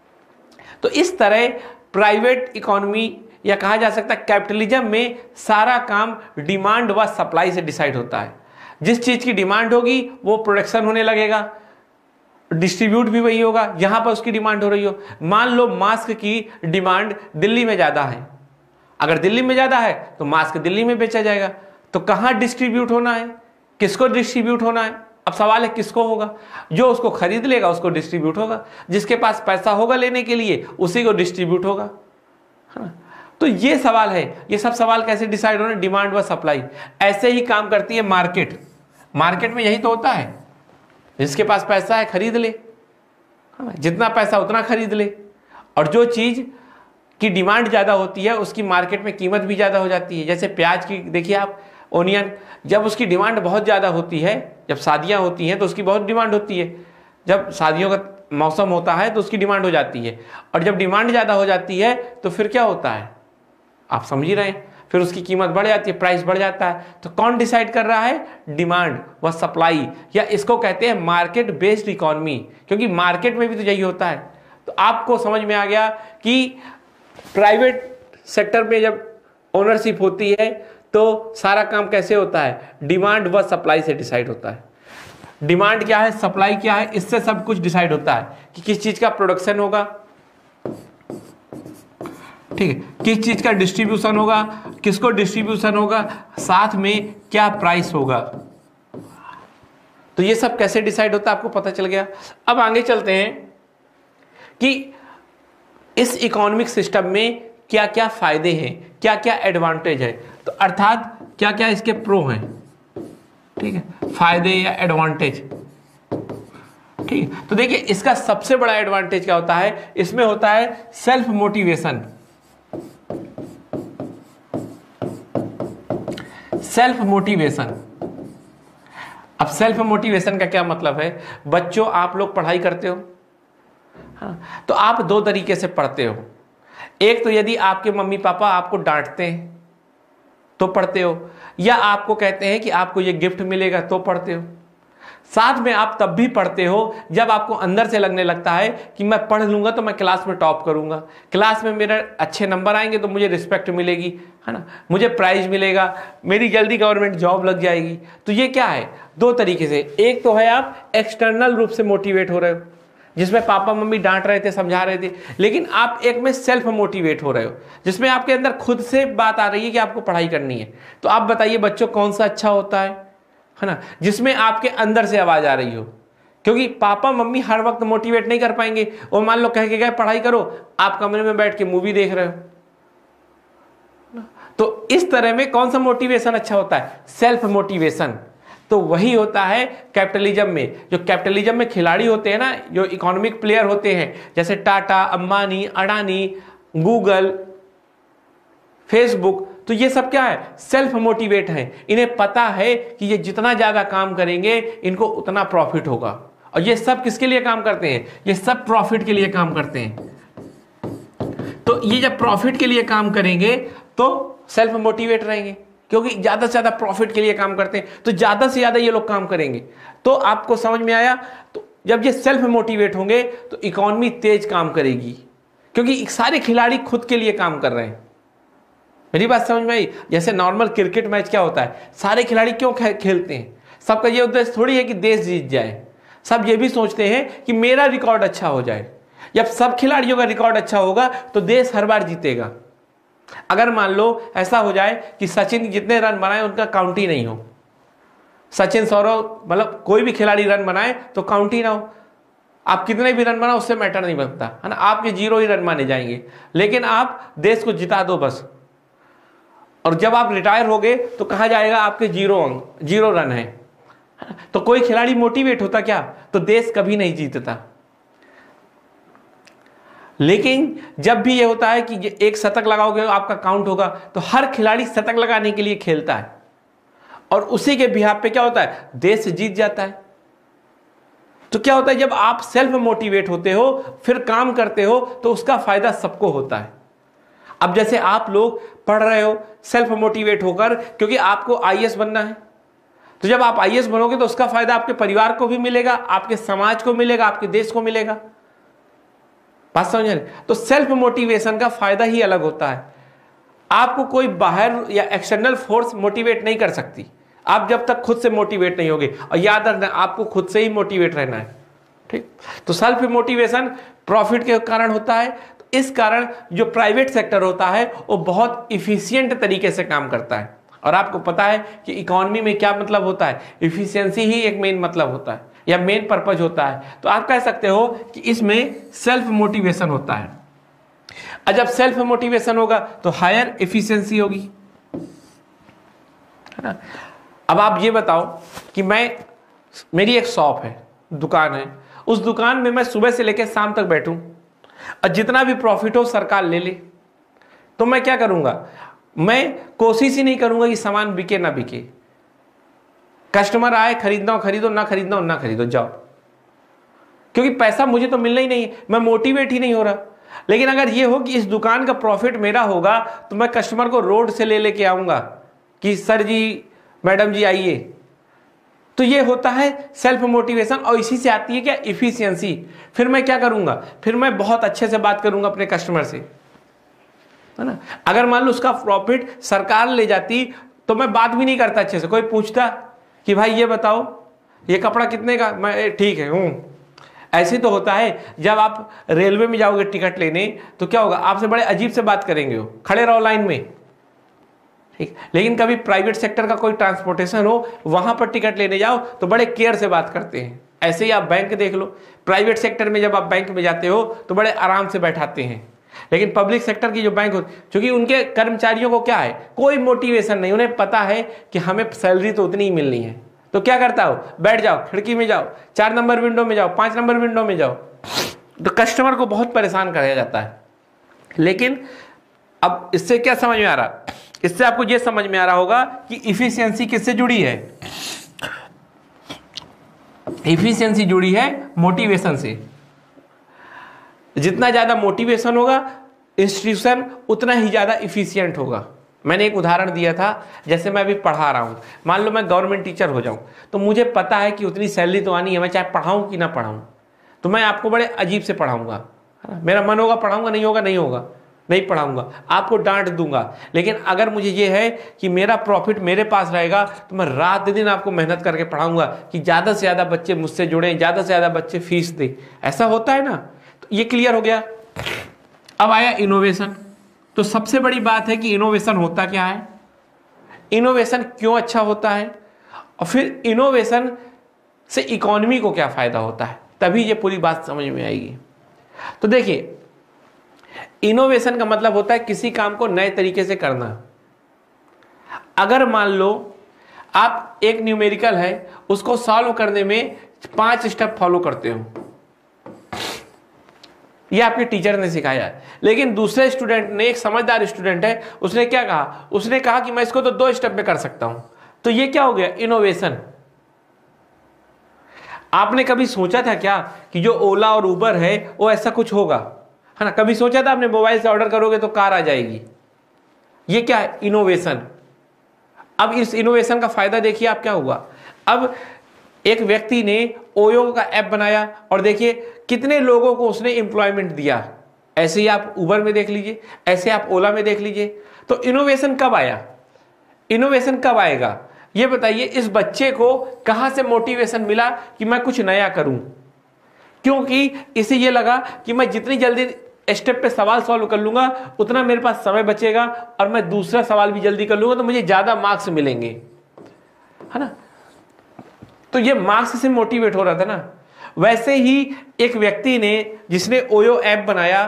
तो इस तरह प्राइवेट इकोनॉमी, या कहा जा सकता है कैपिटलिज्म में, सारा काम डिमांड व सप्लाई से डिसाइड होता है। जिस चीज की डिमांड होगी वो प्रोडक्शन होने लगेगा, डिस्ट्रीब्यूट भी वही होगा जहां पर उसकी डिमांड हो रही हो। मान लो मास्क की डिमांड दिल्ली में ज्यादा है, अगर दिल्ली में ज्यादा है तो मास्क दिल्ली में बेचा जाएगा। तो कहां डिस्ट्रीब्यूट होना है? किसको डिस्ट्रीब्यूट होना है? अब सवाल है किसको होगा? जो उसको खरीद लेगा उसको डिस्ट्रीब्यूट होगा, जिसके पास पैसा होगा लेने के लिए उसी को डिस्ट्रीब्यूट होगा, है ना। तो ये सवाल है, ये सब सवाल कैसे डिसाइड होने? डिमांड व सप्लाई। ऐसे ही काम करती है मार्केट। मार्केट में यही तो होता है, जिसके पास पैसा है खरीद ले, जितना पैसा उतना खरीद ले। और जो चीज की डिमांड ज़्यादा होती है उसकी मार्केट में कीमत भी ज़्यादा हो जाती है। जैसे प्याज की देखिए आप, ओनियन, जब उसकी डिमांड बहुत ज़्यादा होती है, जब शादियाँ होती हैं तो उसकी बहुत डिमांड होती है, जब शादियों का मौसम होता है तो उसकी डिमांड हो जाती है, और जब डिमांड ज़्यादा हो जाती है तो फिर क्या होता है, आप समझ ही रहे हैं, फिर उसकी कीमत बढ़ जाती है, प्राइस बढ़ जाता है। तो कौन डिसाइड कर रहा है, डिमांड व सप्लाई, या इसको कहते हैं मार्केट बेस्ड इकोनॉमी, क्योंकि मार्केट में भी तो यही होता है। तो आपको समझ में आ गया कि प्राइवेट सेक्टर में जब ओनरशिप होती है तो सारा काम कैसे होता है, डिमांड व सप्लाई से डिसाइड होता है। डिमांड क्या है, सप्लाई क्या है, इससे सब कुछ डिसाइड होता है कि किस चीज का प्रोडक्शन होगा, ठीक है, किस चीज का डिस्ट्रीब्यूशन होगा, किसको डिस्ट्रीब्यूशन होगा, साथ में क्या प्राइस होगा। तो ये सब कैसे डिसाइड होता है आपको पता चल गया। अब आगे चलते हैं कि इस इकोनॉमिक सिस्टम में क्या क्या फायदे हैं, क्या क्या एडवांटेज है, तो अर्थात क्या क्या इसके प्रो हैं, ठीक है, फायदे या एडवांटेज, ठीक है। तो देखिए इसका सबसे बड़ा एडवांटेज क्या होता है, इसमें होता है सेल्फ मोटिवेशन। सेल्फ मोटिवेशन, अब सेल्फ मोटिवेशन का क्या मतलब है, बच्चों आप लोग पढ़ाई करते हो, हाँ, तो आप दो तरीके से पढ़ते हो। एक तो यदि आपके मम्मी पापा आपको डांटते हैं तो पढ़ते हो, या आपको कहते हैं कि आपको ये गिफ्ट मिलेगा तो पढ़ते हो। साथ में आप तब भी पढ़ते हो जब आपको अंदर से लगने लगता है कि मैं पढ़ लूंगा तो मैं क्लास में टॉप करूंगा, क्लास में मेरे अच्छे नंबर आएंगे तो मुझे रिस्पेक्ट मिलेगी, है ना, मुझे प्राइज मिलेगा, मेरी जल्दी गवर्नमेंट जॉब लग जाएगी। तो ये क्या है, दो तरीके से, एक तो है आप एक्सटर्नल रूप से मोटिवेट हो रहे हो, जिसमें पापा मम्मी डांट रहे थे, समझा रहे थे, लेकिन आप एक में सेल्फ मोटिवेट हो रहे हो, जिसमें आपके अंदर खुद से बात आ रही है कि आपको पढ़ाई करनी है। तो आप बताइए बच्चों कौन सा अच्छा होता है ना, जिसमें आपके अंदर से आवाज आ रही हो, क्योंकि पापा मम्मी हर वक्त मोटिवेट नहीं कर पाएंगे। वो मान लो कह के गए पढ़ाई करो, आप कमरे में बैठ के मूवी देख रहे हो, तो इस तरह में कौन सा मोटिवेशन अच्छा होता है, सेल्फ मोटिवेशन। तो वही होता है कैपिटलिज्म में, जो कैपिटलिज्म में खिलाड़ी होते हैं ना, जो इकोनॉमिक प्लेयर होते हैं, जैसे टाटा, अंबानी, अडानी, गूगल, फेसबुक, तो ये सब क्या है, सेल्फ मोटिवेट है। इन्हें पता है कि ये जितना ज्यादा काम करेंगे इनको उतना प्रॉफिट होगा, और ये सब किसके लिए काम करते हैं, ये सब प्रॉफिट के लिए काम करते हैं। तो ये जब प्रॉफिट के लिए काम करेंगे तो सेल्फ मोटिवेट रहेंगे, क्योंकि ज्यादा से ज्यादा प्रॉफिट के लिए काम करते हैं, तो ज्यादा से ज्यादा ये लोग काम करेंगे। तो आपको समझ में आया, तो जब ये सेल्फ मोटिवेट होंगे तो इकोनॉमी तेज काम करेगी, क्योंकि सारे खिलाड़ी खुद के लिए काम कर रहे हैं। मेरी बात समझ में आई। जैसे नॉर्मल क्रिकेट मैच क्या होता है, सारे खिलाड़ी क्यों खेलते हैं, सबका ये उद्देश्य थोड़ी है कि देश जीत जाए, सब ये भी सोचते हैं कि मेरा रिकॉर्ड अच्छा हो जाए। जब सब खिलाड़ियों का रिकॉर्ड अच्छा होगा तो देश हर बार जीतेगा। अगर मान लो ऐसा हो जाए कि सचिन जितने रन बनाए उनका काउंट ही नहीं हो, सचिन, सौरव, मतलब कोई भी खिलाड़ी रन बनाए तो काउंट ही ना हो, आप कितने भी रन बनाओ उससे मैटर नहीं बनता, है ना, आपके 0 ही रन माने जाएंगे, लेकिन आप देश को जिता दो बस। और जब आप रिटायर हो गए तो कहा जाएगा आपके 0 अंक, 0 रन है। तो कोई खिलाड़ी मोटिवेट होता क्या, तो देश कभी नहीं जीतता। लेकिन जब भी ये होता है कि एक शतक लगाओगे आपका काउंट होगा, तो हर खिलाड़ी शतक लगाने के लिए खेलता है, और उसी के बिहाफ पे क्या होता है, देश जीत जाता है। तो क्या होता है, जब आप सेल्फ मोटिवेट होते हो फिर काम करते हो तो उसका फायदा सबको होता है। अब जैसे आप लोग पढ़ रहे हो सेल्फ मोटिवेट होकर, क्योंकि आपको आईएएस बनना है, तो जब आप आईएएस बनोगे तो उसका फायदा आपके परिवार को भी मिलेगा, आपके समाज को मिलेगा, आपके देश को मिलेगा। बात समझ रहे? तो सेल्फ मोटिवेशन का फायदा ही अलग होता है। आपको कोई बाहर या एक्सटर्नल फोर्स मोटिवेट नहीं कर सकती, आप जब तक खुद से मोटिवेट नहीं होगे। और याद रखना, आपको खुद से ही मोटिवेट रहना है, ठीक। तो सेल्फ मोटिवेशन प्रॉफिट के कारण होता है। तो इस कारण जो प्राइवेट सेक्टर होता है वो बहुत इफिशियंट तरीके से काम करता है। और आपको पता है कि इकोनॉमी में क्या मतलब होता है, इफिशियंसी ही एक मेन मतलब होता है या मेन पर्पज होता है। तो आप कह सकते हो कि इसमें सेल्फ मोटिवेशन होता है। और जब सेल्फ मोटिवेशन होगा तो हायर एफिशिएंसी होगी, है ना। अब आप ये बताओ कि मेरी एक शॉप है, दुकान है, उस दुकान में मैं सुबह से लेकर शाम तक बैठूं और जितना भी प्रॉफिट हो सरकार ले ले, तो मैं क्या करूंगा, मैं कोशिश ही नहीं करूंगा कि सामान बिके ना बिके। कस्टमर आए, खरीदना हो खरीदो, ना खरीदना हो ना खरीदो, जाओ, क्योंकि पैसा मुझे तो मिलना ही नहीं है, मैं मोटिवेट ही नहीं हो रहा। लेकिन अगर ये हो कि इस दुकान का प्रॉफिट मेरा होगा तो मैं कस्टमर को रोड से ले लेके आऊंगा कि सर जी, मैडम जी आइए। तो ये होता है सेल्फ मोटिवेशन, और इसी से आती है क्या, इफिशियंसी। फिर मैं क्या करूंगा, फिर मैं बहुत अच्छे से बात करूंगा अपने कस्टमर से, है ना। अगर मान लो उसका प्रॉफिट सरकार ले जाती तो मैं बात भी नहीं करता अच्छे से, कोई पूछता कि भाई ये बताओ ये कपड़ा कितने का, मैं ठीक है हूँ। ऐसे तो होता है जब आप रेलवे में जाओगे टिकट लेने तो क्या होगा, आपसे बड़े अजीब से बात करेंगे, वो खड़े रहो लाइन में, ठीक। लेकिन कभी प्राइवेट सेक्टर का कोई ट्रांसपोर्टेशन हो, वहां पर टिकट लेने जाओ तो बड़े केयर से बात करते हैं। ऐसे ही आप बैंक देख लो, प्राइवेट सेक्टर में जब आप बैंक में जाते हो तो बड़े आराम से बैठाते हैं। लेकिन पब्लिक सेक्टर की जो बैंक होती, क्योंकि उनके कर्मचारियों को क्या है, कोई मोटिवेशन नहीं, उन्हें पता है कि हमें सैलरी तो उतनी ही मिलनी है, तो क्या करता हो, बैठ जाओ, खिड़की में जाओ, 4 नंबर विंडो में जाओ, 5 नंबर विंडो में जाओ। तो कस्टमर को बहुत परेशान कराया जाता है। लेकिन अब इससे क्या समझ में आ रहा, इससे आपको यह समझ में आ रहा होगा कि इफिशियंसी किससे जुड़ी है, इफिशियंसी जुड़ी है मोटिवेशन से। जितना ज्यादा मोटिवेशन होगा इंस्टीट्यूशन, उतना ही ज्यादा इफिशियंट होगा। मैंने एक उदाहरण दिया था, जैसे मैं अभी पढ़ा रहा हूं, मान लो मैं गवर्नमेंट टीचर हो जाऊं, तो मुझे पता है कि उतनी सैलरी तो आनी है, मैं चाहे पढ़ाऊं कि ना पढ़ाऊं, तो मैं आपको बड़े अजीब से पढ़ाऊंगा, है ना। मेरा मन होगा पढ़ाऊंगा, नहीं होगा नहीं होगा, नहीं पढ़ाऊंगा, आपको डांट दूंगा। लेकिन अगर मुझे ये है कि मेरा प्रॉफिट मेरे पास रहेगा तो मैं रात दिन आपको मेहनत करके पढ़ाऊंगा कि ज्यादा से ज्यादा बच्चे मुझसे जुड़े, ज्यादा से ज्यादा बच्चे फीस दे। ऐसा होता है ना। तो ये क्लियर हो गया। अब आया इनोवेशन। तो सबसे बड़ी बात है कि इनोवेशन होता क्या है, इनोवेशन क्यों अच्छा होता है, और फिर इनोवेशन से इकोनॉमी को क्या फायदा होता है, तभी ये पूरी बात समझ में आएगी। तो देखिए, इनोवेशन का मतलब होता है किसी काम को नए तरीके से करना। अगर मान लो आप एक न्यूमेरिकल है, उसको सॉल्व करने में 5 स्टेप फॉलो करते हो, ये आपके टीचर ने सिखाया, लेकिन दूसरे स्टूडेंट ने, एक समझदार स्टूडेंट है, उसने क्या कहा, उसने कहा कि मैं इसको तो 2 स्टेप में कर सकता हूं। तो ये क्या हो गया, इनोवेशन। आपने कभी सोचा था क्या कि जो ओला और उबर है वो ऐसा कुछ होगा, है ना। कभी सोचा था आपने मोबाइल से ऑर्डर करोगे तो कार आ जाएगी। ये क्या है, इनोवेशन। अब इस इनोवेशन का फायदा देखिए आप क्या हुआ। अब एक व्यक्ति ने ओयो का ऐप बनाया और देखिए कितने लोगों को उसने एम्प्लॉयमेंट दिया। ऐसे ही आप उबर में देख लीजिए, ऐसे आप ओला में देख लीजिए। तो इनोवेशन कब आया, इनोवेशन कब आएगा, ये बताइए। इस बच्चे को कहां से मोटिवेशन मिला कि मैं कुछ नया करूं, क्योंकि इसे ये लगा कि मैं जितनी जल्दी स्टेप पे सवाल सॉल्व कर लूंगा उतना मेरे पास समय बचेगा, और मैं दूसरा सवाल भी जल्दी कर लूंगा तो मुझे ज्यादा मार्क्स मिलेंगे, है ना। तो ये मार्क्स से मोटिवेट हो रहा था ना। वैसे ही एक व्यक्ति ने, जिसने ओयो ऐप बनाया,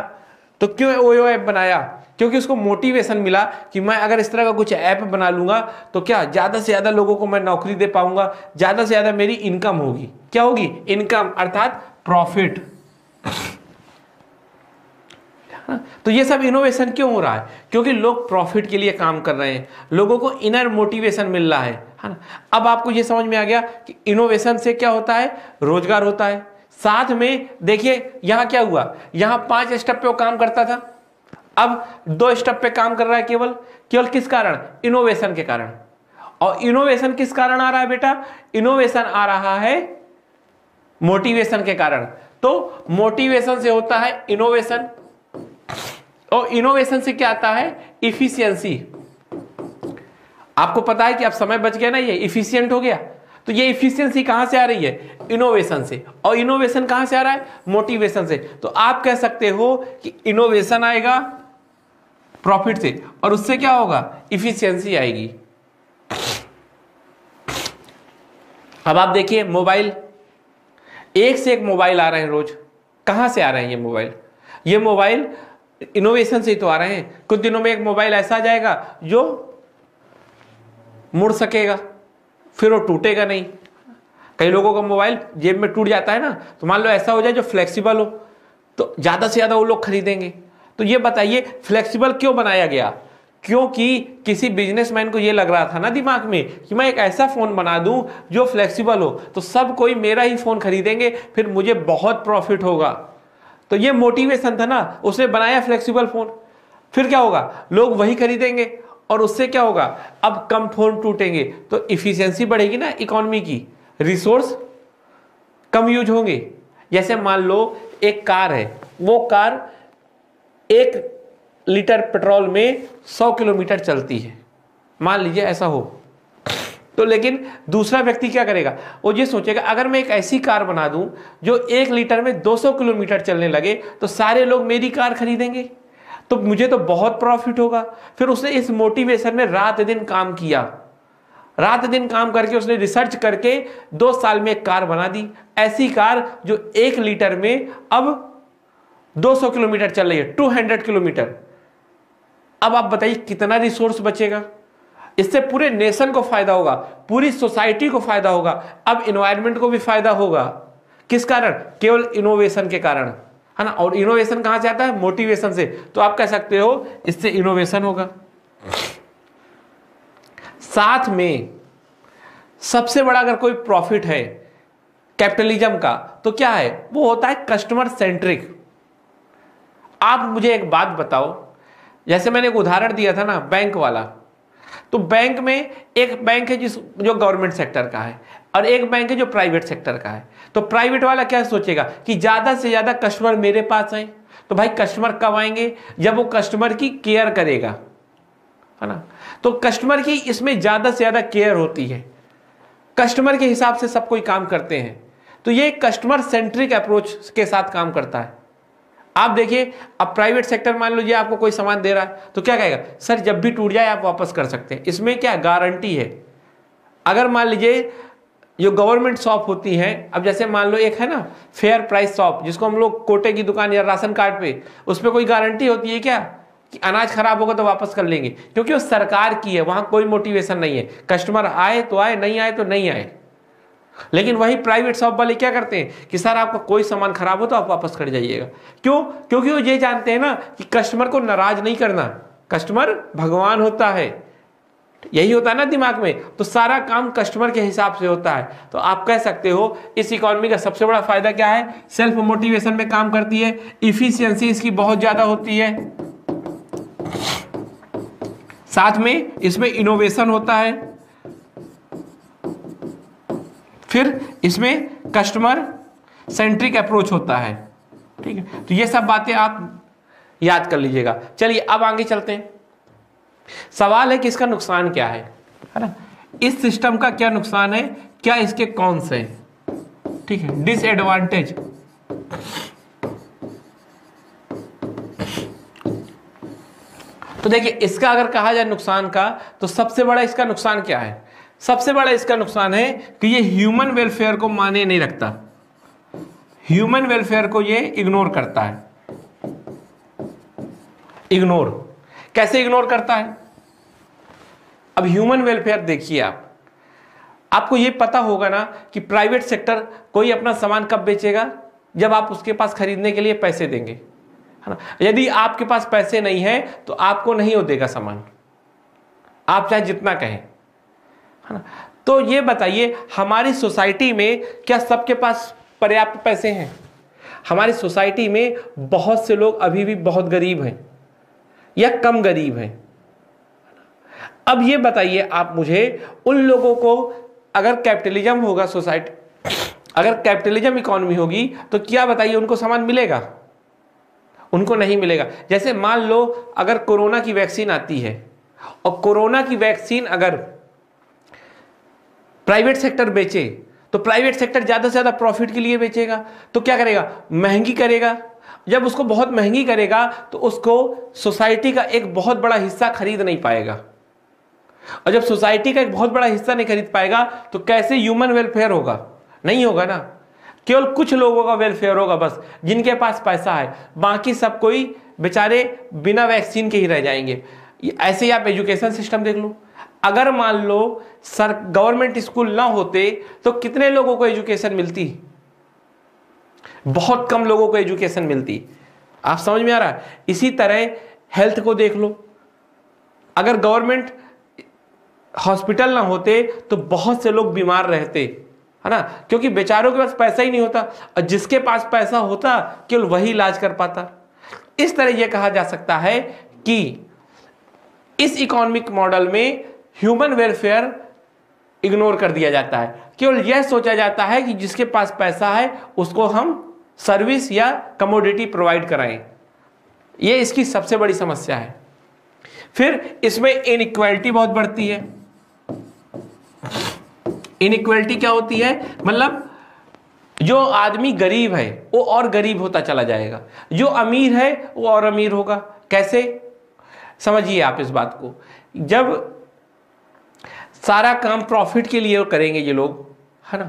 तो क्यों ओयो ऐप बनाया, क्योंकि उसको मोटिवेशन मिला कि मैं अगर इस तरह का कुछ ऐप बना लूंगा तो क्या ज्यादा से ज्यादा लोगों को मैं नौकरी दे पाऊंगा, ज्यादा से ज्यादा मेरी इनकम होगी। क्या होगी, इनकम, अर्थात प्रॉफिट। तो ये सब इनोवेशन क्यों हो रहा है, क्योंकि लोग प्रॉफिट के लिए काम कर रहे हैं, लोगों को इनर मोटिवेशन मिल रहा है ना। अब आपको ये समझ में आ गया कि इनोवेशन से क्या होता है, रोजगार होता है। साथ में देखिए यहां क्या हुआ, यहां 5 स्टेप पे वो काम करता था, अब 2 स्टेप पे काम कर रहा है। केवल किस कारण, इनोवेशन के कारण। और इनोवेशन किस कारण आ रहा है बेटा, इनोवेशन आ रहा है मोटिवेशन के कारण। तो मोटिवेशन से होता है इनोवेशन, और इनोवेशन से क्या आता है, इफिशियंसी। आपको पता है कि अब समय बच गया ना, ये इफिशियंट हो गया। तो ये इफिशियंसी कहां से आ रही है, इनोवेशन से। और इनोवेशन कहां से आ रहा है, मोटिवेशन से। तो आप कह सकते हो कि इनोवेशन आएगा प्रॉफिट से, और उससे क्या होगा, इफिशियंसी आएगी। अब आप देखिए मोबाइल, एक से एक मोबाइल आ रहे हैं रोज। कहां से आ रहे हैं ये मोबाइल इनोवेशन से ही तो आ रहे हैं। कुछ दिनों में एक मोबाइल ऐसा आ जाएगा जो मुड़ सकेगा, फिर वो टूटेगा नहीं। कई लोगों का मोबाइल जेब में टूट जाता है ना, तो मान लो ऐसा हो जाए जो फ्लेक्सिबल हो, तो ज्यादा से ज्यादा वो लोग खरीदेंगे। तो तो ये बताइए फ्लेक्सिबल क्यों बनाया गया? क्योंकि किसी बिजनेसमैन को ये लग रहा था ना दिमाग में कि मैं एक ऐसा फोन बना दूं जो फ्लेक्सिबल हो, तो सब कोई मेरा ही फोन खरीदेंगे, फिर मुझे बहुत प्रॉफिट होगा। तो ये मोटिवेशन था ना, उसने बनाया फ्लेक्सिबल फोन। फिर क्या होगा, लोग वही खरीदेंगे और उससे क्या होगा, अब कम फोन टूटेंगे तो इफिशियंसी बढ़ेगी ना इकोनॉमी की, रिसोर्स कम यूज होंगे। जैसे मान लो एक कार है, वो कार 1 लीटर पेट्रोल में 100 किलोमीटर चलती है, मान लीजिए ऐसा हो, तो लेकिन दूसरा व्यक्ति क्या करेगा, वो ये सोचेगा अगर मैं एक ऐसी कार बना दूं जो 1 लीटर में 200 किलोमीटर चलने लगे तो सारे लोग मेरी कार खरीदेंगे, तो मुझे तो बहुत प्रॉफिट होगा। फिर उसने इस मोटिवेशन में रात दिन काम किया, रात दिन काम करके उसने रिसर्च करके 2 साल में एक कार बना दी, ऐसी कार जो 1 लीटर में अब 200 किलोमीटर चल रही है, 200 किलोमीटर। अब आप बताइए कितना रिसोर्स बचेगा, इससे पूरे नेशन को फायदा होगा, पूरी सोसाइटी को फायदा होगा, अब इन्वायरमेंट को भी फायदा होगा। किस कारण, केवल इनोवेशन के कारण, है ना। और इनोवेशन कहां से आता है, मोटिवेशन से। तो आप कह सकते हो इससे इनोवेशन होगा। साथ में सबसे बड़ा अगर कोई प्रॉफिट है कैपिटलिज्म का तो क्या है, वो होता है कस्टमर सेंट्रिक। आप मुझे एक बात बताओ, जैसे मैंने एक उदाहरण दिया था ना बैंक वाला, तो बैंक में एक बैंक है जो गवर्नमेंट सेक्टर का है और एक बैंक है जो प्राइवेट सेक्टर का है। तो प्राइवेट वाला क्या सोचेगा कि ज्यादा से ज्यादा कस्टमर मेरे पास आए। तो भाई कस्टमर कब आएंगे, जब वो कस्टमर की केयर करेगा, है ना। तो कस्टमर की इसमें ज्यादा से ज्यादा केयर होती है, कस्टमर के हिसाब से सब कोई काम करते हैं। तो ये कस्टमर सेंट्रिक अप्रोच के साथ काम करता है। आप देखिए, अब प्राइवेट सेक्टर मान लीजिए आपको कोई सामान दे रहा है तो क्या कहेगा, सर जब भी टूट जाए आप वापस कर सकते हैं, इसमें क्या गारंटी है। अगर मान लीजिए जो गवर्नमेंट शॉप होती है, अब जैसे मान लो एक है ना फेयर प्राइस शॉप, जिसको हम लोग कोटे की दुकान या राशन कार्ड पे, उस पर कोई गारंटी होती है क्या कि अनाज खराब होगा तो वापस कर लेंगे, क्योंकि वो सरकार की है, वहां कोई मोटिवेशन नहीं है, कस्टमर आए तो आए, नहीं आए तो नहीं आए। लेकिन वही प्राइवेट शॉप वाले क्या करते हैं कि सर आपका कोई सामान खराब हो तो आप वापस कर जाइएगा। क्यों, क्योंकि वो ये जानते हैं ना कि कस्टमर को नाराज नहीं करना, कस्टमर भगवान होता है, यही होता है ना दिमाग में। तो सारा काम कस्टमर के हिसाब से होता है। तो आप कह सकते हो इस इकोनॉमी का सबसे बड़ा फायदा क्या है, सेल्फ मोटिवेशन में काम करती है, इफिशियंसी इसकी बहुत ज्यादा होती है, साथ में इसमें इनोवेशन होता है, फिर इसमें कस्टमर सेंट्रिक अप्रोच होता है। ठीक है, तो ये सब बातें आप याद कर लीजिएगा। चलिए अब आगे चलते हैं। सवाल है कि इसका नुकसान क्या है ना, इस सिस्टम का क्या नुकसान है, क्या इसके कौन से हैं। ठीक है, डिसएडवांटेज। तो देखिए इसका अगर कहा जाए नुकसान का, तो सबसे बड़ा इसका नुकसान क्या है, सबसे बड़ा इसका नुकसान है कि ये ह्यूमन वेलफेयर को माने नहीं रखता, ह्यूमन वेलफेयर को ये इग्नोर करता है। इग्नोर कैसे इग्नोर करता है, अब ह्यूमन वेलफेयर देखिए आपको ये पता होगा ना कि प्राइवेट सेक्टर कोई अपना सामान कब बेचेगा, जब आप उसके पास खरीदने के लिए पैसे देंगे, है ना। यदि आपके पास पैसे नहीं है तो आपको नहीं हो देगा सामान, आप चाहे जितना कहें, है ना। तो ये बताइए हमारी सोसाइटी में क्या सबके पास पर्याप्त पैसे हैं, हमारी सोसाइटी में बहुत से लोग अभी भी बहुत गरीब हैं या कम गरीब हैं। अब ये बताइए आप मुझे, उन लोगों को अगर कैपिटलिज्म होगा सोसाइटी, अगर कैपिटलिज्म इकोनॉमी होगी तो क्या बताइए उनको सामान मिलेगा, उनको नहीं मिलेगा। जैसे मान लो अगर कोरोना की वैक्सीन आती है और कोरोना की वैक्सीन अगर प्राइवेट सेक्टर बेचे तो प्राइवेट सेक्टर ज्यादा से ज्यादा प्रॉफिट के लिए बेचेगा, तो क्या करेगा, महंगी करेगा। जब उसको बहुत महंगी करेगा तो उसको सोसाइटी का एक बहुत बड़ा हिस्सा खरीद नहीं पाएगा, और जब सोसाइटी का एक बहुत बड़ा हिस्सा नहीं खरीद पाएगा तो कैसे ह्यूमन वेलफेयर होगा, नहीं होगा ना। केवल कुछ लोगों का वेलफेयर होगा बस, जिनके पास पैसा है, बाकी सब कोई बेचारे बिना वैक्सीन के ही रह जाएंगे। ऐसे ही आप एजुकेशन सिस्टम देख लो, अगर मान लो सर गवर्नमेंट स्कूल ना होते तो कितने लोगों को एजुकेशन मिलती, बहुत कम लोगों को एजुकेशन मिलती। आप समझ में आ रहा है? इसी तरह हेल्थ को देख लो, अगर गवर्नमेंट हॉस्पिटल ना होते तो बहुत से लोग बीमार रहते, है ना, क्योंकि बेचारों के पास पैसा ही नहीं होता, और जिसके पास पैसा होता केवल वही इलाज कर पाता। इस तरह यह कहा जा सकता है कि इस इकोनॉमिक मॉडल में ह्यूमन वेलफेयर इग्नोर कर दिया जाता है, केवल यह सोचा जाता है कि जिसके पास पैसा है उसको हम सर्विस या कमोडिटी प्रोवाइड कराएं। यह इसकी सबसे बड़ी समस्या है। फिर इसमें इनइक्वालिटी बहुत बढ़ती है। इनइक्वालिटी क्या होती है? मतलब जो आदमी गरीब है वो और गरीब होता चला जाएगा, जो अमीर है वो और अमीर होगा। कैसे? समझिए आप इस बात को, जब सारा काम प्रॉफिट के लिए करेंगे ये लोग, है ना,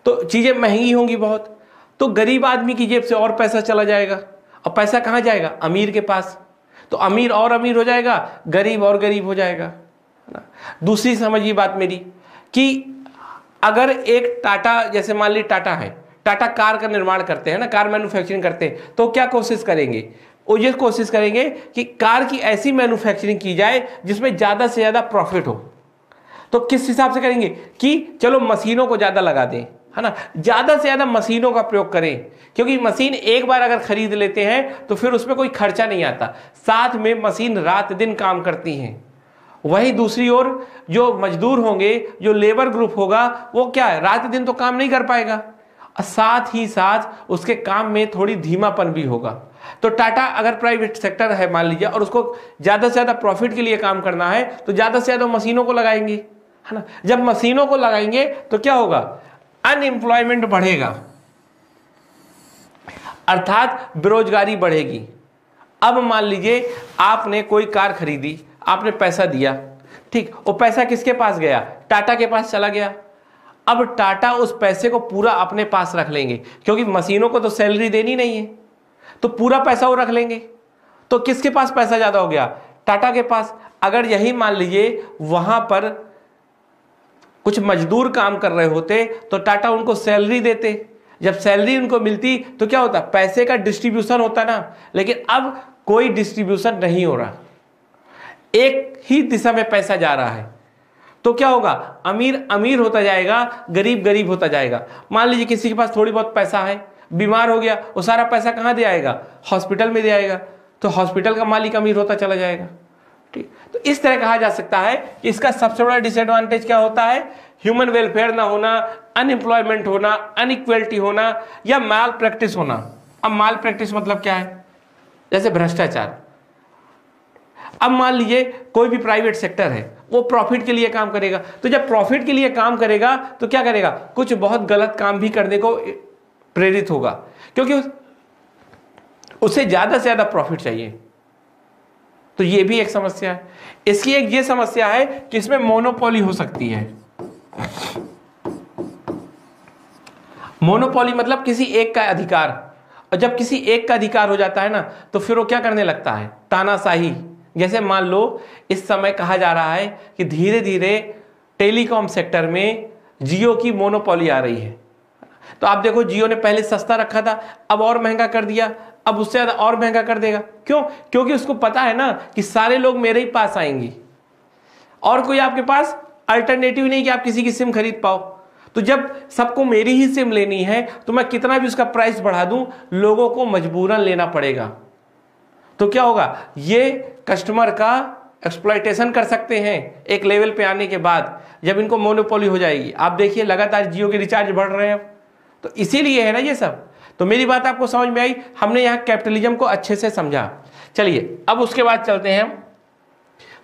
तो चीजें महंगी होंगी बहुत, तो गरीब आदमी की जेब से और पैसा चला जाएगा, और पैसा कहां जाएगा? अमीर के पास। तो अमीर और अमीर हो जाएगा, गरीब और गरीब हो जाएगा, है ना। दूसरी समझिए बात मेरी, कि अगर एक टाटा, जैसे मान ली टाटा है, टाटा कार का निर्माण करते हैं ना, कार मैन्युफैक्चरिंग करते हैं, तो क्या कोशिश करेंगे? वो ये कोशिश करेंगे कि कार की ऐसी मैन्युफैक्चरिंग की जाए जिसमें ज्यादा से ज्यादा प्रॉफिट हो। तो किस हिसाब से करेंगे कि चलो मशीनों को ज्यादा लगा दें, है ना, ज्यादा से ज्यादा मशीनों का प्रयोग करें, क्योंकि मशीन एक बार अगर खरीद लेते हैं तो फिर उसमें कोई खर्चा नहीं आता, साथ में मशीन रात दिन काम करती हैं। वही दूसरी ओर जो मजदूर होंगे, जो लेबर ग्रुप होगा, वो क्या है, रात दिन तो काम नहीं कर पाएगा, साथ ही साथ उसके काम में थोड़ी धीमापन भी होगा। तो टाटा अगर प्राइवेट सेक्टर है मान लीजिए, और उसको ज्यादा से ज्यादा प्रॉफिट के लिए काम करना है, तो ज्यादा से ज्यादा मशीनों को लगाएंगे, है ना। जब मशीनों को लगाएंगे तो क्या होगा? अनएम्प्लॉयमेंट बढ़ेगा, अर्थात बेरोजगारी बढ़ेगी। अब मान लीजिए आपने कोई कार खरीदी, आपने पैसा दिया, ठीक, वो पैसा किसके पास गया? टाटा के पास चला गया। अब टाटा उस पैसे को पूरा अपने पास रख लेंगे, क्योंकि मशीनों को तो सैलरी देनी नहीं है, तो पूरा पैसा वो रख लेंगे। तो किसके पास पैसा ज्यादा हो गया? टाटा के पास। अगर यही मान लीजिए वहां पर कुछ मजदूर काम कर रहे होते तो टाटा उनको सैलरी देते, जब सैलरी उनको मिलती तो क्या होता? पैसे का डिस्ट्रीब्यूशन होता ना। लेकिन अब कोई डिस्ट्रीब्यूशन नहीं हो रहा, एक ही दिशा में पैसा जा रहा है। तो क्या होगा? अमीर अमीर होता जाएगा, गरीब गरीब होता जाएगा। मान लीजिए किसी के पास थोड़ी बहुत पैसा है, बीमार हो गया, वो सारा पैसा कहां दे आएगा? हॉस्पिटल में दे आएगा, तो हॉस्पिटल का मालिक अमीर होता चला जाएगा। ठीक, तो इस तरह कहा जा सकता है कि इसका सबसे बड़ा डिसएडवांटेज क्या होता है? ह्यूमन वेलफेयर ना होना, अनएम्प्लॉयमेंट होना, अनइक्वलिटी होना, या माल प्रैक्टिस होना। अब माल प्रैक्टिस मतलब क्या है? जैसे भ्रष्टाचार। अब मान लीजिए कोई भी प्राइवेट सेक्टर है, वो प्रॉफिट के लिए काम करेगा, तो जब प्रॉफिट के लिए काम करेगा तो क्या करेगा? कुछ बहुत गलत काम भी करने को प्रेरित होगा, क्योंकि उसे ज्यादा से ज्यादा प्रॉफिट चाहिए। तो ये भी एक समस्या है। इसकी एक ये समस्या है कि इसमें मोनोपोली हो सकती है। मोनोपोली मतलब किसी एक का अधिकार, और जब किसी एक का अधिकार हो जाता है ना, तो फिर वो क्या करने लगता है? तानाशाही। जैसे मान लो इस समय कहा जा रहा है कि धीरे धीरे टेलीकॉम सेक्टर में जियो की मोनोपोली आ रही है। तो आप देखो, जियो ने पहले सस्ता रखा था, अब और महंगा कर दिया, अब उससे ज्यादा और महंगा कर देगा। क्यों? क्योंकि उसको पता है ना कि सारे लोग मेरे ही पास आएंगे, और कोई आपके पास अल्टरनेटिव नहीं कि आप किसी की सिम खरीद पाओ। तो जब सबको मेरी ही सिम लेनी है तो मैं कितना भी उसका प्राइस बढ़ा दूं, लोगों को मजबूरन लेना पड़ेगा। तो क्या होगा? ये कस्टमर का एक्सप्लॉयटेशन कर सकते हैं एक लेवल पे आने के बाद, जब इनको मोनोपोली हो जाएगी। आप देखिए लगातार जियो के रिचार्ज बढ़ रहे हैं, तो इसीलिए है ना ये सब। तो मेरी बात आपको समझ में आई? हमने यहाँ कैपिटलिज्म को अच्छे से समझा। चलिए अब उसके बाद चलते हैं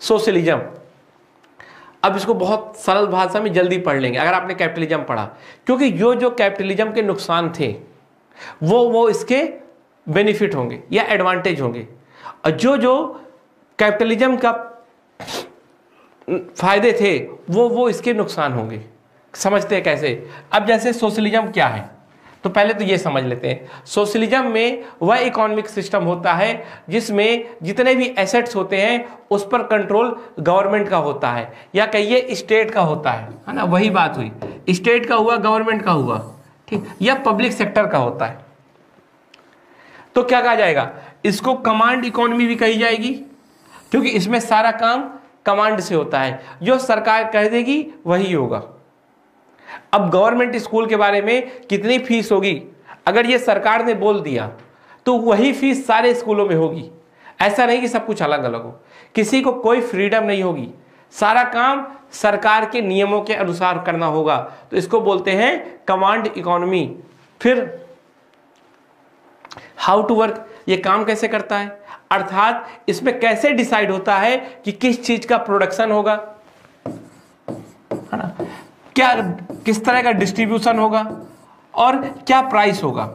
सोशलिज्म। अब इसको बहुत सरल भाषा में जल्दी पढ़ लेंगे अगर आपने कैपिटलिज्म पढ़ा, क्योंकि जो कैपिटलिज्म के नुकसान थे वो इसके बेनिफिट होंगे या एडवांटेज होंगे, और जो कैपिटलिज्म का फायदे थे वो इसके नुकसान होंगे। समझते हैं कैसे? अब जैसे सोशलिज्म क्या है, तो पहले तो ये समझ लेते हैं। सोशलिज्म में वह इकोनॉमिक सिस्टम होता है जिसमें जितने भी एसेट्स होते हैं उस पर कंट्रोल गवर्नमेंट का होता है, या कहिए स्टेट का होता है ना। वही बात हुई, स्टेट का हुआ, गवर्नमेंट का हुआ, ठीक, या पब्लिक सेक्टर का होता है। तो क्या कहा जाएगा? इसको कमांड इकोनॉमी भी कही जाएगी, क्योंकि इसमें सारा काम कमांड से होता है, जो सरकार कह देगी वही होगा। अब गवर्नमेंट स्कूल के बारे में कितनी फीस होगी, अगर ये सरकार ने बोल दिया तो वही फीस सारे स्कूलों में होगी। ऐसा नहीं कि सब कुछ अलग अलग हो, किसी को कोई फ्रीडम नहीं होगी, सारा काम सरकार के नियमों के अनुसार करना होगा। तो इसको बोलते हैं कमांड इकोनॉमी। फिर हाउ टू वर्क, ये काम कैसे करता है, अर्थात इसमें कैसे डिसाइड होता है कि किस चीज का प्रोडक्शन होगा, है ना, क्या किस तरह का डिस्ट्रीब्यूशन होगा और क्या प्राइस होगा।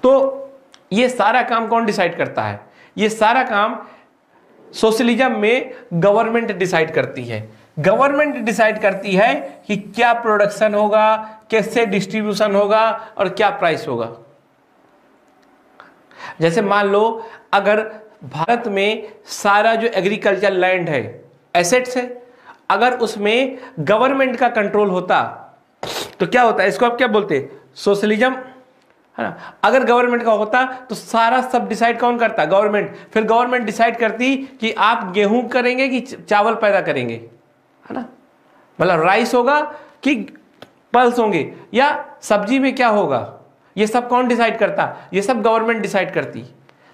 तो ये सारा काम कौन डिसाइड करता है, ये सारा काम सोशलिज्म में गवर्नमेंट डिसाइड करती है। गवर्नमेंट डिसाइड करती है कि क्या प्रोडक्शन होगा, कैसे डिस्ट्रीब्यूशन होगा और क्या प्राइस होगा। जैसे मान लो अगर भारत में सारा जो एग्रीकल्चर लैंड है, एसेट्स है, अगर उसमें गवर्नमेंट का कंट्रोल होता तो क्या होता है, इसको आप क्या बोलते हैं, सोशलिज्म, है ना। अगर गवर्नमेंट का होता तो सारा सब डिसाइड कौन करता, गवर्नमेंट। फिर गवर्नमेंट डिसाइड करती कि आप गेहूं करेंगे कि चावल पैदा करेंगे, है ना, मतलब राइस होगा कि पल्स होंगे या सब्जी में क्या होगा, ये सब कौन डिसाइड करता, ये सब गवर्नमेंट डिसाइड करती।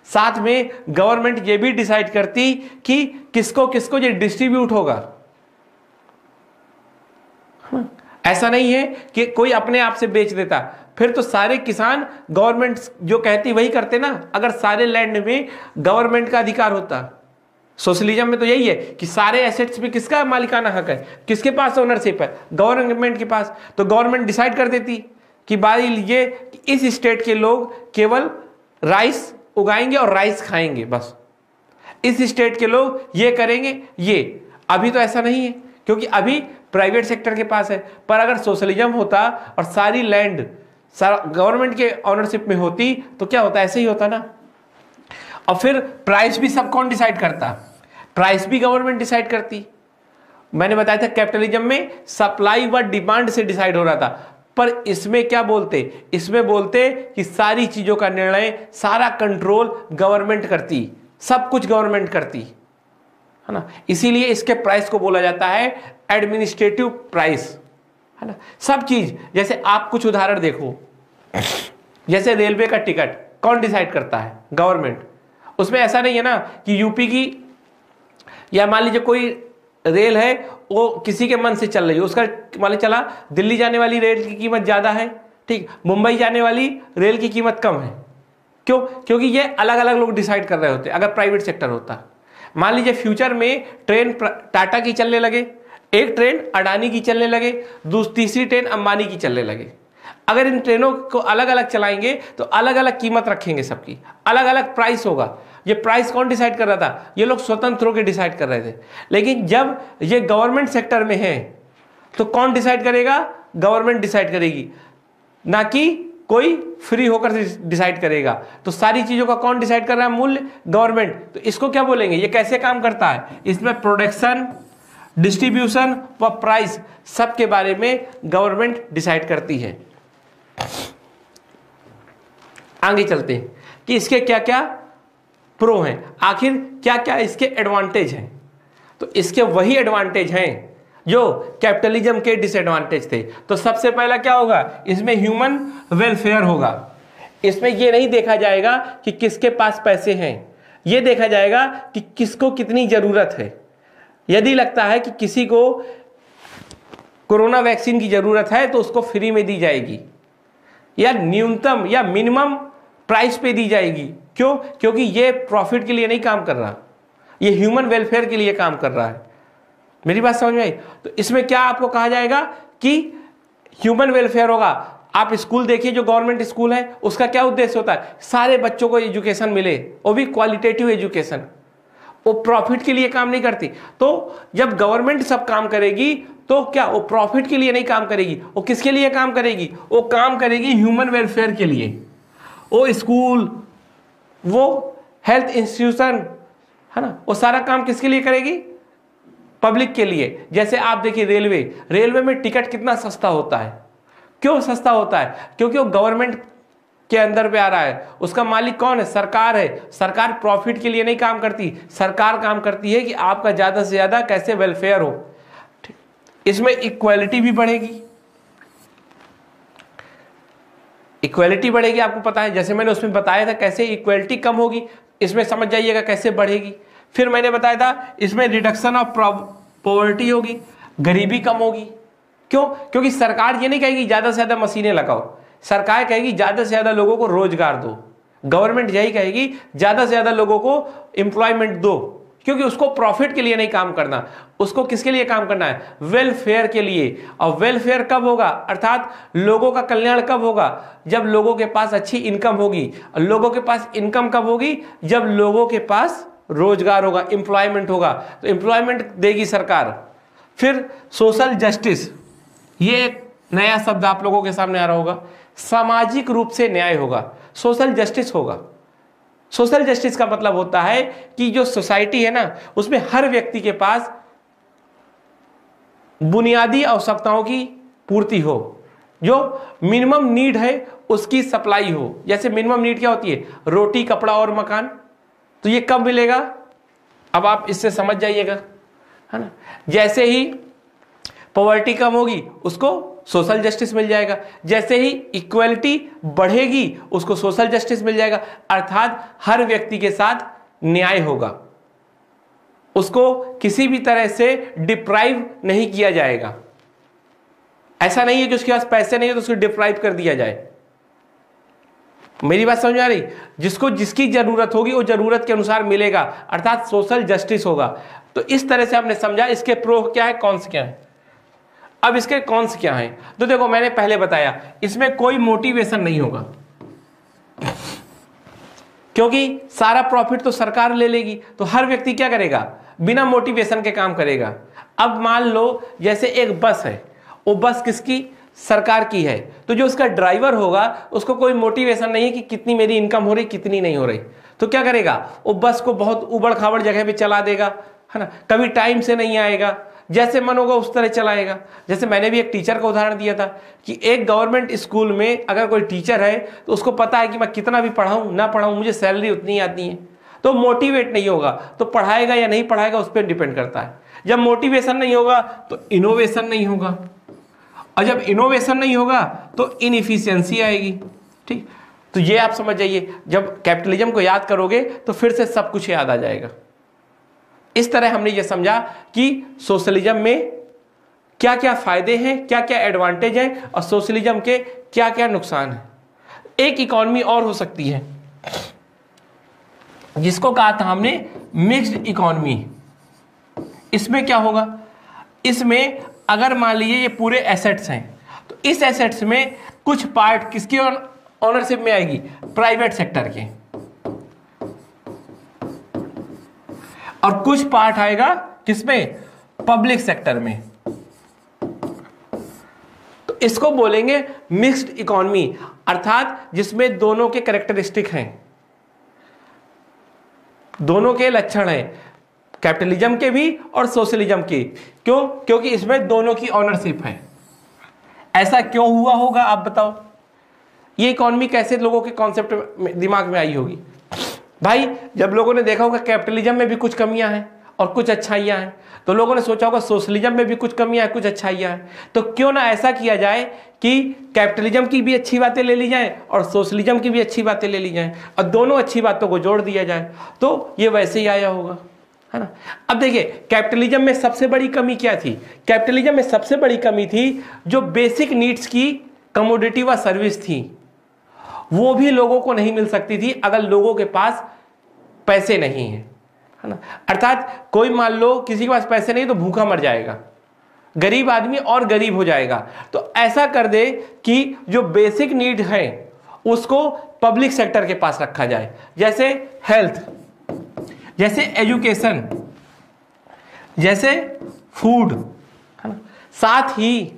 साथ में गवर्नमेंट ये भी डिसाइड करती कि किसको किसको ये डिस्ट्रीब्यूट होगा। ऐसा नहीं है कि कोई अपने आप से बेच देता, फिर तो सारे किसान गवर्नमेंट जो कहती वही करते ना। अगर सारे लैंड में गवर्नमेंट का अधिकार होता, सोशलिज्म में तो यही है कि सारे एसेट्स में किसका मालिकाना हक है, किसके पास ओनरशिप है, गवर्नमेंट के पास। तो गवर्नमेंट डिसाइड कर देती कि भाई ये इस स्टेट के लोग केवल राइस उगाएंगे और राइस खाएंगे, बस इस स्टेट के लोग ये करेंगे ये। अभी तो ऐसा नहीं है, क्योंकि अभी प्राइवेट सेक्टर के पास है। पर अगर सोशलिज्म होता और सारी लैंड गवर्नमेंट के ऑनरशिप में होती तो क्या होता, ऐसे ही होता ना। और फिर प्राइस भी सब कौन डिसाइड करता, प्राइस भी गवर्नमेंट डिसाइड करती। मैंने बताया था कैपिटलिज्म में सप्लाई व डिमांड से डिसाइड हो रहा था, पर इसमें क्या बोलते, इसमें बोलते कि सारी चीजों का निर्णय, सारा कंट्रोल गवर्नमेंट करती, सब कुछ गवर्नमेंट करती, है ना। इसीलिए इसके प्राइस को बोला जाता है एडमिनिस्ट्रेटिव प्राइस, है ना। सब चीज, जैसे आप कुछ उदाहरण देखो, जैसे रेलवे का टिकट कौन डिसाइड करता है, गवर्नमेंट। उसमें ऐसा नहीं है ना कि यूपी की या मान लीजिए कोई रेल है वो किसी के मन से चल रही है, उसका मान लीजिए चला दिल्ली जाने वाली रेल की कीमत ज्यादा है, ठीक, मुंबई जाने वाली रेल की कीमत कम है। क्यों, क्योंकि ये अलग अलग लोग डिसाइड कर रहे होते। अगर प्राइवेट सेक्टर होता, मान लीजिए फ्यूचर में ट्रेन टाटा की चलने लगे, एक ट्रेन अडानी की चलने लगे, तीसरी ट्रेन अंबानी की चलने लगे। अगर इन ट्रेनों को अलग अलग चलाएंगे तो अलग अलग कीमत रखेंगे, सबकी अलग अलग प्राइस होगा। ये प्राइस कौन डिसाइड कर रहा था, ये लोग स्वतंत्र होकर डिसाइड कर रहे थे। लेकिन जब ये गवर्नमेंट सेक्टर में है तो कौन डिसाइड करेगा, गवर्नमेंट डिसाइड करेगी, ना कि कोई फ्री होकर डिसाइड करेगा। तो सारी चीजों का कौन डिसाइड कर रहा है, मूल्य, गवर्नमेंट। तो इसको क्या बोलेंगे, ये कैसे काम करता है, इसमें प्रोडक्शन, डिस्ट्रीब्यूशन व प्राइस सब के बारे में गवर्नमेंट डिसाइड करती है। आगे चलते हैं कि इसके क्या क्या प्रो हैं, आखिर क्या क्या इसके एडवांटेज हैं। तो इसके वही एडवांटेज हैं जो कैपिटलिज्म के डिसएडवांटेज थे। तो सबसे पहला क्या होगा, इसमें ह्यूमन वेलफेयर होगा। इसमें यह नहीं देखा जाएगा कि किसके पास पैसे हैं, यह देखा जाएगा कि किसको कितनी जरूरत है। यदि लगता है कि किसी को कोरोना वैक्सीन की जरूरत है तो उसको फ्री में दी जाएगी या न्यूनतम या मिनिमम प्राइस पे दी जाएगी। क्यों, क्योंकि ये प्रॉफिट के लिए नहीं काम कर रहा, ये ह्यूमन वेलफेयर के लिए काम कर रहा है। मेरी बात समझ में आई। तो इसमें क्या आपको कहा जाएगा कि ह्यूमन वेलफेयर होगा। आप स्कूल देखिए, जो गवर्नमेंट स्कूल है उसका क्या उद्देश्य होता है, सारे बच्चों को एजुकेशन मिले, वो भी क्वालिटेटिव एजुकेशन। वो प्रॉफिट के लिए काम नहीं करती। तो जब गवर्नमेंट सब काम करेगी तो क्या वो प्रॉफिट के लिए नहीं काम करेगी, वो किसके लिए काम करेगी, वो काम करेगी ह्यूमन वेलफेयर के लिए। वो स्कूल, वो हेल्थ इंस्टीट्यूशन, है ना, वो सारा काम किसके लिए करेगी, पब्लिक के लिए। जैसे आप देखिए रेलवे में टिकट कितना सस्ता होता है। क्यों सस्ता होता है, क्योंकि वो गवर्नमेंट के अंदर पे आ रहा है, उसका मालिक कौन है? सरकार है। सरकार प्रॉफिट के लिए नहीं काम करती, सरकार काम करती है कि आपका ज्यादा से ज्यादा कैसे वेलफेयर हो। इसमें इक्वालिटी भी बढ़ेगी, इक्वालिटी बढ़ेगी, आपको पता है, जैसे मैंने उसमें बताया था कैसे इक्वालिटी कम होगी, इसमें समझ जाइएगा कैसे बढ़ेगी। फिर मैंने बताया था इसमें रिडक्शन ऑफ पॉवर्टी होगी, गरीबी कम होगी। क्यों? क्योंकि सरकार ये नहीं कहेगी ज्यादा से ज्यादा मशीनें लगाओ, सरकार कहेगी ज्यादा से ज्यादा लोगों को रोजगार दो। गवर्नमेंट यही कहेगी ज्यादा से ज्यादा लोगों को एम्प्लॉयमेंट दो, क्योंकि उसको प्रॉफिट के लिए नहीं काम करना, उसको किसके लिए काम करना है? वेलफेयर के लिए। और वेलफेयर कब होगा, अर्थात लोगों का कल्याण कब होगा? जब लोगों के पास अच्छी इनकम होगी। और लोगों के पास इनकम कब होगी? जब लोगों के पास रोजगार होगा, एम्प्लॉयमेंट होगा, तो एम्प्लॉयमेंट देगी सरकार। फिर सोशल जस्टिस, ये एक नया शब्द आप लोगों के सामने आ रहा होगा। सामाजिक रूप से न्याय होगा, सोशल जस्टिस होगा। सोशल जस्टिस का मतलब होता है कि जो सोसाइटी है ना, उसमें हर व्यक्ति के पास बुनियादी आवश्यकताओं की पूर्ति हो, जो मिनिमम नीड है उसकी सप्लाई हो। जैसे मिनिमम नीड क्या होती है? रोटी, कपड़ा और मकान। तो ये कब मिलेगा? अब आप इससे समझ जाइएगा, है ना। जैसे ही पॉवर्टी कम होगी उसको सोशल जस्टिस मिल जाएगा, जैसे ही इक्वलिटी बढ़ेगी उसको सोशल जस्टिस मिल जाएगा, अर्थात हर व्यक्ति के साथ न्याय होगा, उसको किसी भी तरह से डिप्राइव नहीं किया जाएगा। ऐसा नहीं है कि उसके पास पैसे नहीं है तो उसको डिप्राइव कर दिया जाए। मेरी बात समझ आ रही? जिसको जिसकी जरूरत होगी वो जरूरत के अनुसार मिलेगा, अर्थात सोशल जस्टिस होगा। तो इस तरह से आपने समझा इसके प्रो क्या है, कॉन्स क्या है। अब इसके कॉन्स क्या हैं? तो देखो, मैंने पहले बताया इसमें कोई मोटिवेशन नहीं होगा, क्योंकि सारा प्रॉफिट तो सरकार ले लेगी, तो हर व्यक्ति क्या करेगा? बिना मोटिवेशन के काम करेगा। अब मान लो जैसे एक बस है, वो बस किसकी? सरकार की है, तो जो उसका ड्राइवर होगा उसको कोई मोटिवेशन नहीं है कि कितनी मेरी इनकम हो रही, कितनी नहीं हो रही, तो क्या करेगा? वो बस को बहुत उबड़ खाबड़ जगह पे चला देगा, है ना। कभी टाइम से नहीं आएगा, जैसे मन होगा उस तरह चलाएगा। जैसे मैंने भी एक टीचर का उदाहरण दिया था कि एक गवर्नमेंट स्कूल में अगर कोई टीचर है तो उसको पता है कि मैं कितना भी पढ़ाऊं ना पढ़ाऊं मुझे सैलरी उतनी आती है, तो मोटिवेट नहीं होगा, तो पढ़ाएगा या नहीं पढ़ाएगा उस पर डिपेंड करता है। जब मोटिवेशन नहीं होगा तो इनोवेशन नहीं होगा, और जब इनोवेशन नहीं होगा तो इनएफिशिएंसी आएगी। ठीक, तो ये आप समझ जाइए, जब कैपिटलिज्म को याद करोगे तो फिर से सब कुछ याद आ जाएगा। इस तरह हमने ये समझा कि सोशलिज्म में क्या क्या फायदे हैं, क्या क्या एडवांटेज हैं, और सोशलिज्म के क्या क्या नुकसान हैं। एक इकॉनमी और हो सकती है जिसको कहा था हमने मिक्स्ड इकॉनमी। इसमें क्या होगा? इसमें अगर मान लीजिए ये पूरे एसेट्स हैं, तो इस एसेट्स में कुछ पार्ट किसकी ऑनरशिप में आएगी? प्राइवेट सेक्टर के, और कुछ पार्ट आएगा किसमें? पब्लिक सेक्टर में। तो इसको बोलेंगे मिक्स्ड इकॉनमी, अर्थात जिसमें दोनों के कैरेक्टरिस्टिक हैं, दोनों के लक्षण हैं, कैपिटलिज्म के भी और सोशलिज्म के। क्यों? क्योंकि इसमें दोनों की ऑनरशिप है। ऐसा क्यों हुआ होगा आप बताओ? ये इकॉनमी कैसे लोगों के कॉन्सेप्ट दिमाग में आई होगी? भाई, जब लोगों ने देखा होगा कैपिटलिज्म में भी कुछ कमियां हैं और कुछ अच्छाइयां हैं, तो लोगों ने सोचा होगा सोशलिज्म में भी कुछ कमियां हैं कुछ अच्छाइयां हैं, तो क्यों ना ऐसा किया जाए कि कैपिटलिज्म की भी अच्छी बातें ले ली जाएं और सोशलिज्म की भी अच्छी बातें ले ली जाएं, और दोनों अच्छी बातों को जोड़ दिया जाए, तो ये वैसे ही आया होगा, है ना। अब देखिए, कैपिटलिज्म में सबसे बड़ी कमी क्या थी? कैपिटलिज्म में सबसे बड़ी कमी थी जो बेसिक नीड्स की कमोडिटी व सर्विस थी, वो भी लोगों को नहीं मिल सकती थी अगर लोगों के पास पैसे नहीं है, है ना। अर्थात कोई मान लो किसी के पास पैसे नहीं तो भूखा मर जाएगा, गरीब आदमी और गरीब हो जाएगा। तो ऐसा कर दे कि जो बेसिक नीड है उसको पब्लिक सेक्टर के पास रखा जाए, जैसे हेल्थ, जैसे एजुकेशन, जैसे फूड, है ना। साथ ही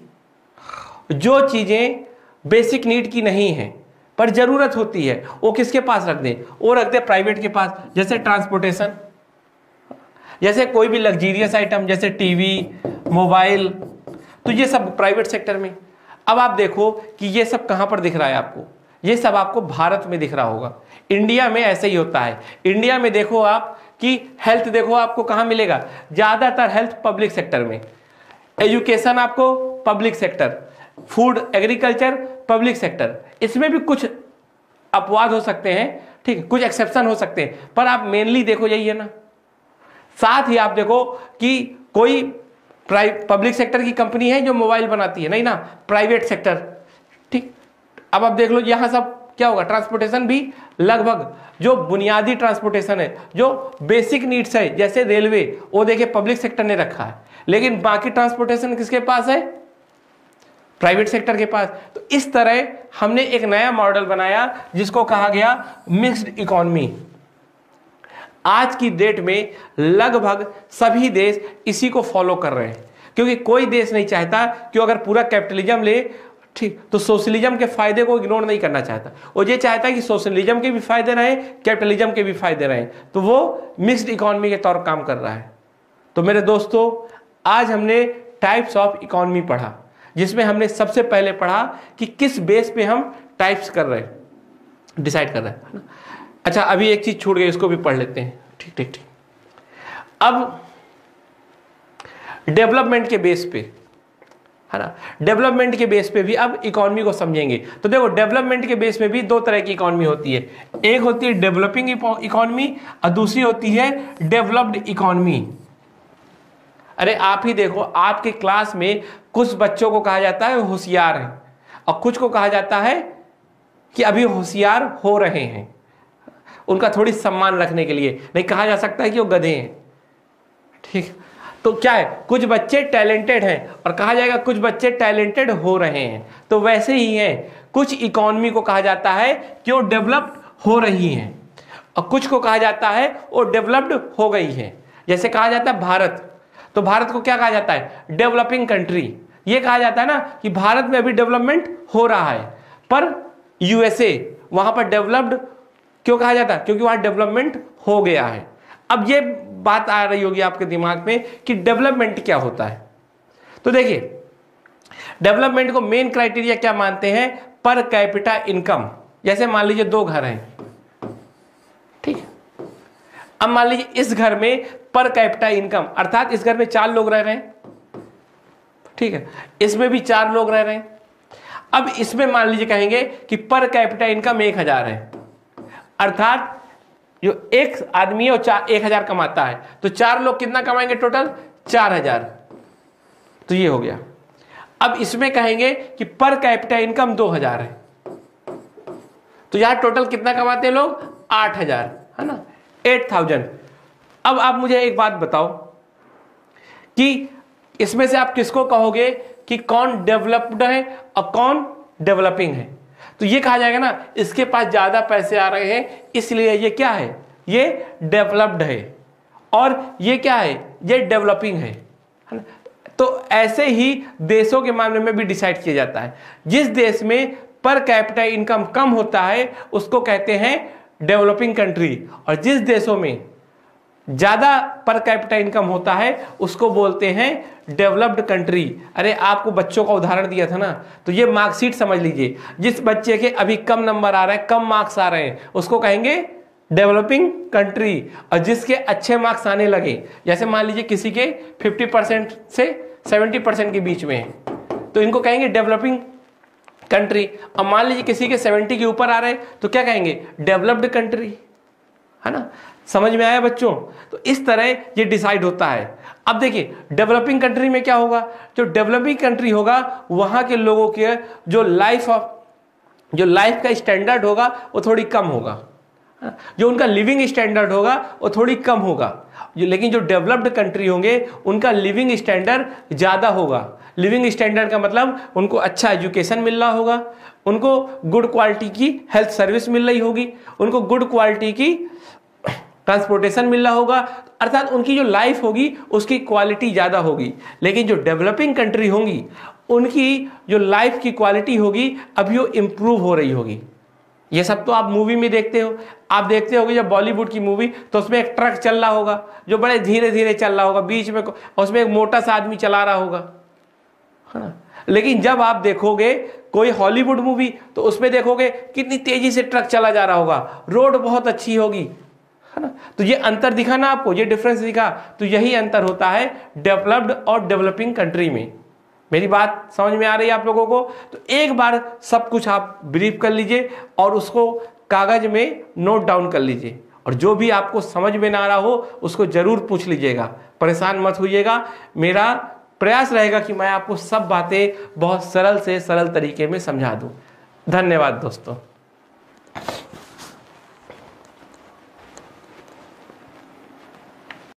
जो चीजें बेसिक नीड की नहीं है पर जरूरत होती है वो किसके पास रख दे? वो रख दे प्राइवेट के पास। जैसे ट्रांसपोर्टेशन, जैसे कोई भी लग्जीरियस आइटम जैसे टीवी, मोबाइल, तो ये सब प्राइवेट सेक्टर में। अब आप देखो कि ये सब कहां पर दिख रहा है आपको? ये सब आपको भारत में दिख रहा होगा। इंडिया में ऐसे ही होता है। इंडिया में देखो आप कि हेल्थ देखो आपको कहाँ मिलेगा, ज़्यादातर हेल्थ पब्लिक सेक्टर में, एजुकेशन आपको public sector, food agriculture public sector. इसमें भी कुछ अपवाद हो सकते हैं, ठीक है, कुछ एक्सेप्शन हो सकते हैं, पर आप मेनली देखो यही है ना। साथ ही आप देखो कि कोई पब्लिक सेक्टर की कंपनी है जो मोबाइल बनाती है, नहीं ना, प्राइवेट सेक्टर, ठीक। अब आप देख लो यहाँ सब क्या होगा, ट्रांसपोर्टेशन भी लगभग जो बुनियादी ट्रांसपोर्टेशन है, जो बेसिक नीड्स है जैसे रेलवे, वो देखिए पब्लिक सेक्टर ने रखा है, लेकिन बाकी ट्रांसपोर्टेशन किसके पास है, प्राइवेट सेक्टर के पास। तो इस तरह हमने एक नया मॉडल बनाया जिसको कहा गया मिक्स्ड इकोनॉमी। आज की डेट में लगभग सभी देश इसी को फॉलो कर रहे हैं, क्योंकि कोई देश नहीं चाहता कि अगर पूरा कैपिटलिज्म ले, ठीक, तो सोशलिज्म के फायदे को इग्नोर नहीं करना चाहता। वो ये चाहता है कि सोशलिज्म के भी फायदे रहे, कैपिटलिज्म के भी फायदे रहे, तो वो मिक्स्ड इकोनॉमी के तौर पर काम कर रहा है। तो मेरे दोस्तों, आज हमने टाइप्स ऑफ इकोनॉमी पढ़ा, जिसमें हमने सबसे पहले पढ़ा कि किस बेस पे हम टाइप्स कर रहे हैं, डिसाइड कर रहे हैं। अच्छा, अभी एक चीज छूट गई, उसको भी पढ़ लेते हैं। ठीक ठीक ठीक। अब डेवलपमेंट के बेस पे, है ना, डेवलपमेंट के बेस पे भी अब इकोनॉमी को समझेंगे। तो देखो, डेवलपमेंट के बेस पे भी दो तरह की इकोनॉमी होती है, एक होती है डेवलपिंग इकोनॉमी और दूसरी होती है डेवलप्ड इकोनॉमी। अरे आप ही देखो, आपके क्लास में कुछ बच्चों को कहा जाता है होशियार हैं, और कुछ को कहा जाता है कि अभी होशियार हो रहे हैं। उनका थोड़ी सम्मान रखने के लिए नहीं कहा जा सकता है कि वो गधे हैं, ठीक। तो क्या है, कुछ बच्चे टैलेंटेड हैं और कहा जाएगा कुछ बच्चे टैलेंटेड हो रहे हैं। तो वैसे ही है, कुछ इकोनॉमी को कहा जाता है कि वो डेवलप्ड हो रही हैं, और कुछ को कहा जाता है वो डेवलप्ड हो गई है। जैसे कहा जाता है भारत, तो भारत को क्या कहा जाता है, डेवलपिंग कंट्री। ये कहा जाता है ना कि भारत में अभी डेवलपमेंट हो रहा है, पर यूएसए, वहां पर डेवलप्ड क्यों कहा जाता है, क्योंकि वहां डेवलपमेंट हो गया है। अब ये बात आ रही होगी आपके दिमाग में कि डेवलपमेंट क्या होता है। तो देखिए, डेवलपमेंट को मेन क्राइटेरिया क्या मानते हैं, पर कैपिटा इनकम। जैसे मान लीजिए दो घर हैं, ठीक है। अब मान लीजिए इस घर में पर कैपिटा इनकम, अर्थात इस घर में 4 लोग रह रहे हैं, ठीक है, इसमें भी 4 लोग रह रहे हैं। अब इसमें मान लीजिए कहेंगे कि पर कैपिटा इनकम 1000 है, अर्थात जो एक आदमी है वो 1000 कमाता है, तो 4 लोग कितना कमाएंगे, टोटल 4000। तो ये हो गया। अब इसमें कहेंगे कि पर कैपिटा इनकम 2000 है, तो यहां टोटल कितना कमाते हैं लोग, 8000, है ना, 8000। अब आप मुझे एक बात बताओ कि इसमें से आप किसको कहोगे कि कौन डेवलप्ड है और कौन डेवलपिंग है। तो ये कहा जाएगा ना, इसके पास ज्यादा पैसे आ रहे हैं इसलिए ये क्या है, ये डेवलप्ड है, और ये क्या है, ये डेवलपिंग है ना। तो ऐसे ही देशों के मामले में भी डिसाइड किया जाता है। जिस देश में पर कैपिटा इनकम कम होता है उसको कहते हैं डेवलपिंग कंट्री, और जिस देशों में ज्यादा पर कैपिटा इनकम होता है उसको बोलते हैं डेवलप्ड कंट्री। अरे आपको बच्चों का उदाहरण दिया था ना, तो ये मार्कशीट समझ लीजिए, जिस बच्चे के अभी कम नंबर आ रहे हैं, कम मार्क्स आ रहे हैं, उसको कहेंगे डेवलपिंग कंट्री। और जिसके अच्छे मार्क्स आने लगे, जैसे मान लीजिए किसी के 50% से 70% के बीच में है, तो इनको कहेंगे डेवलपिंग कंट्री। और मान लीजिए किसी के 70 के ऊपर आ रहे हैं तो क्या कहेंगे, डेवलप्ड कंट्री, है ना। समझ में आया बच्चों। तो इस तरह ये डिसाइड होता है। अब देखिए, डेवलपिंग कंट्री में क्या होगा, जो डेवलपिंग कंट्री होगा वहां के लोगों के जो लाइफ का स्टैंडर्ड होगा वो थोड़ी कम होगा, जो उनका लिविंग स्टैंडर्ड होगा वो थोड़ी कम होगा। लेकिन जो डेवलप्ड कंट्री होंगे उनका लिविंग स्टैंडर्ड ज्यादा होगा। लिविंग स्टैंडर्ड का मतलब उनको अच्छा एजुकेशन मिल रहा होगा, उनको गुड क्वालिटी की हेल्थ सर्विस मिल रही होगी, उनको गुड क्वालिटी की ट्रांसपोर्टेशन मिल रहा होगा, अर्थात उनकी जो लाइफ होगी उसकी क्वालिटी ज़्यादा होगी। लेकिन जो डेवलपिंग कंट्री होंगी उनकी जो लाइफ की क्वालिटी होगी अभी वो इम्प्रूव हो रही होगी। ये सब तो आप मूवी में देखते हो, आप देखते होगे जब बॉलीवुड की मूवी, तो उसमें एक ट्रक चल रहा होगा जो बड़े धीरे धीरे चल रहा होगा, बीच में उसमें एक मोटा सा आदमी चला रहा होगा, है ना। लेकिन जब आप देखोगे कोई हॉलीवुड मूवी तो उसमें देखोगे कितनी तेजी से ट्रक चला जा रहा होगा, रोड बहुत अच्छी होगी, है ना। तो ये अंतर दिखा ना आपको, ये डिफरेंस दिखा। तो यही अंतर होता है डेवलप्ड और डेवलपिंग कंट्री में। मेरी बात समझ में आ रही है आप लोगों को? तो एक बार सब कुछ आप ब्रीफ कर लीजिए और उसको कागज में नोट डाउन कर लीजिए, और जो भी आपको समझ में ना आ रहा हो उसको जरूर पूछ लीजिएगा, परेशान मत होइएगा। मेरा प्रयास रहेगा कि मैं आपको सब बातें बहुत सरल से सरल तरीके में समझा दूं। धन्यवाद दोस्तों।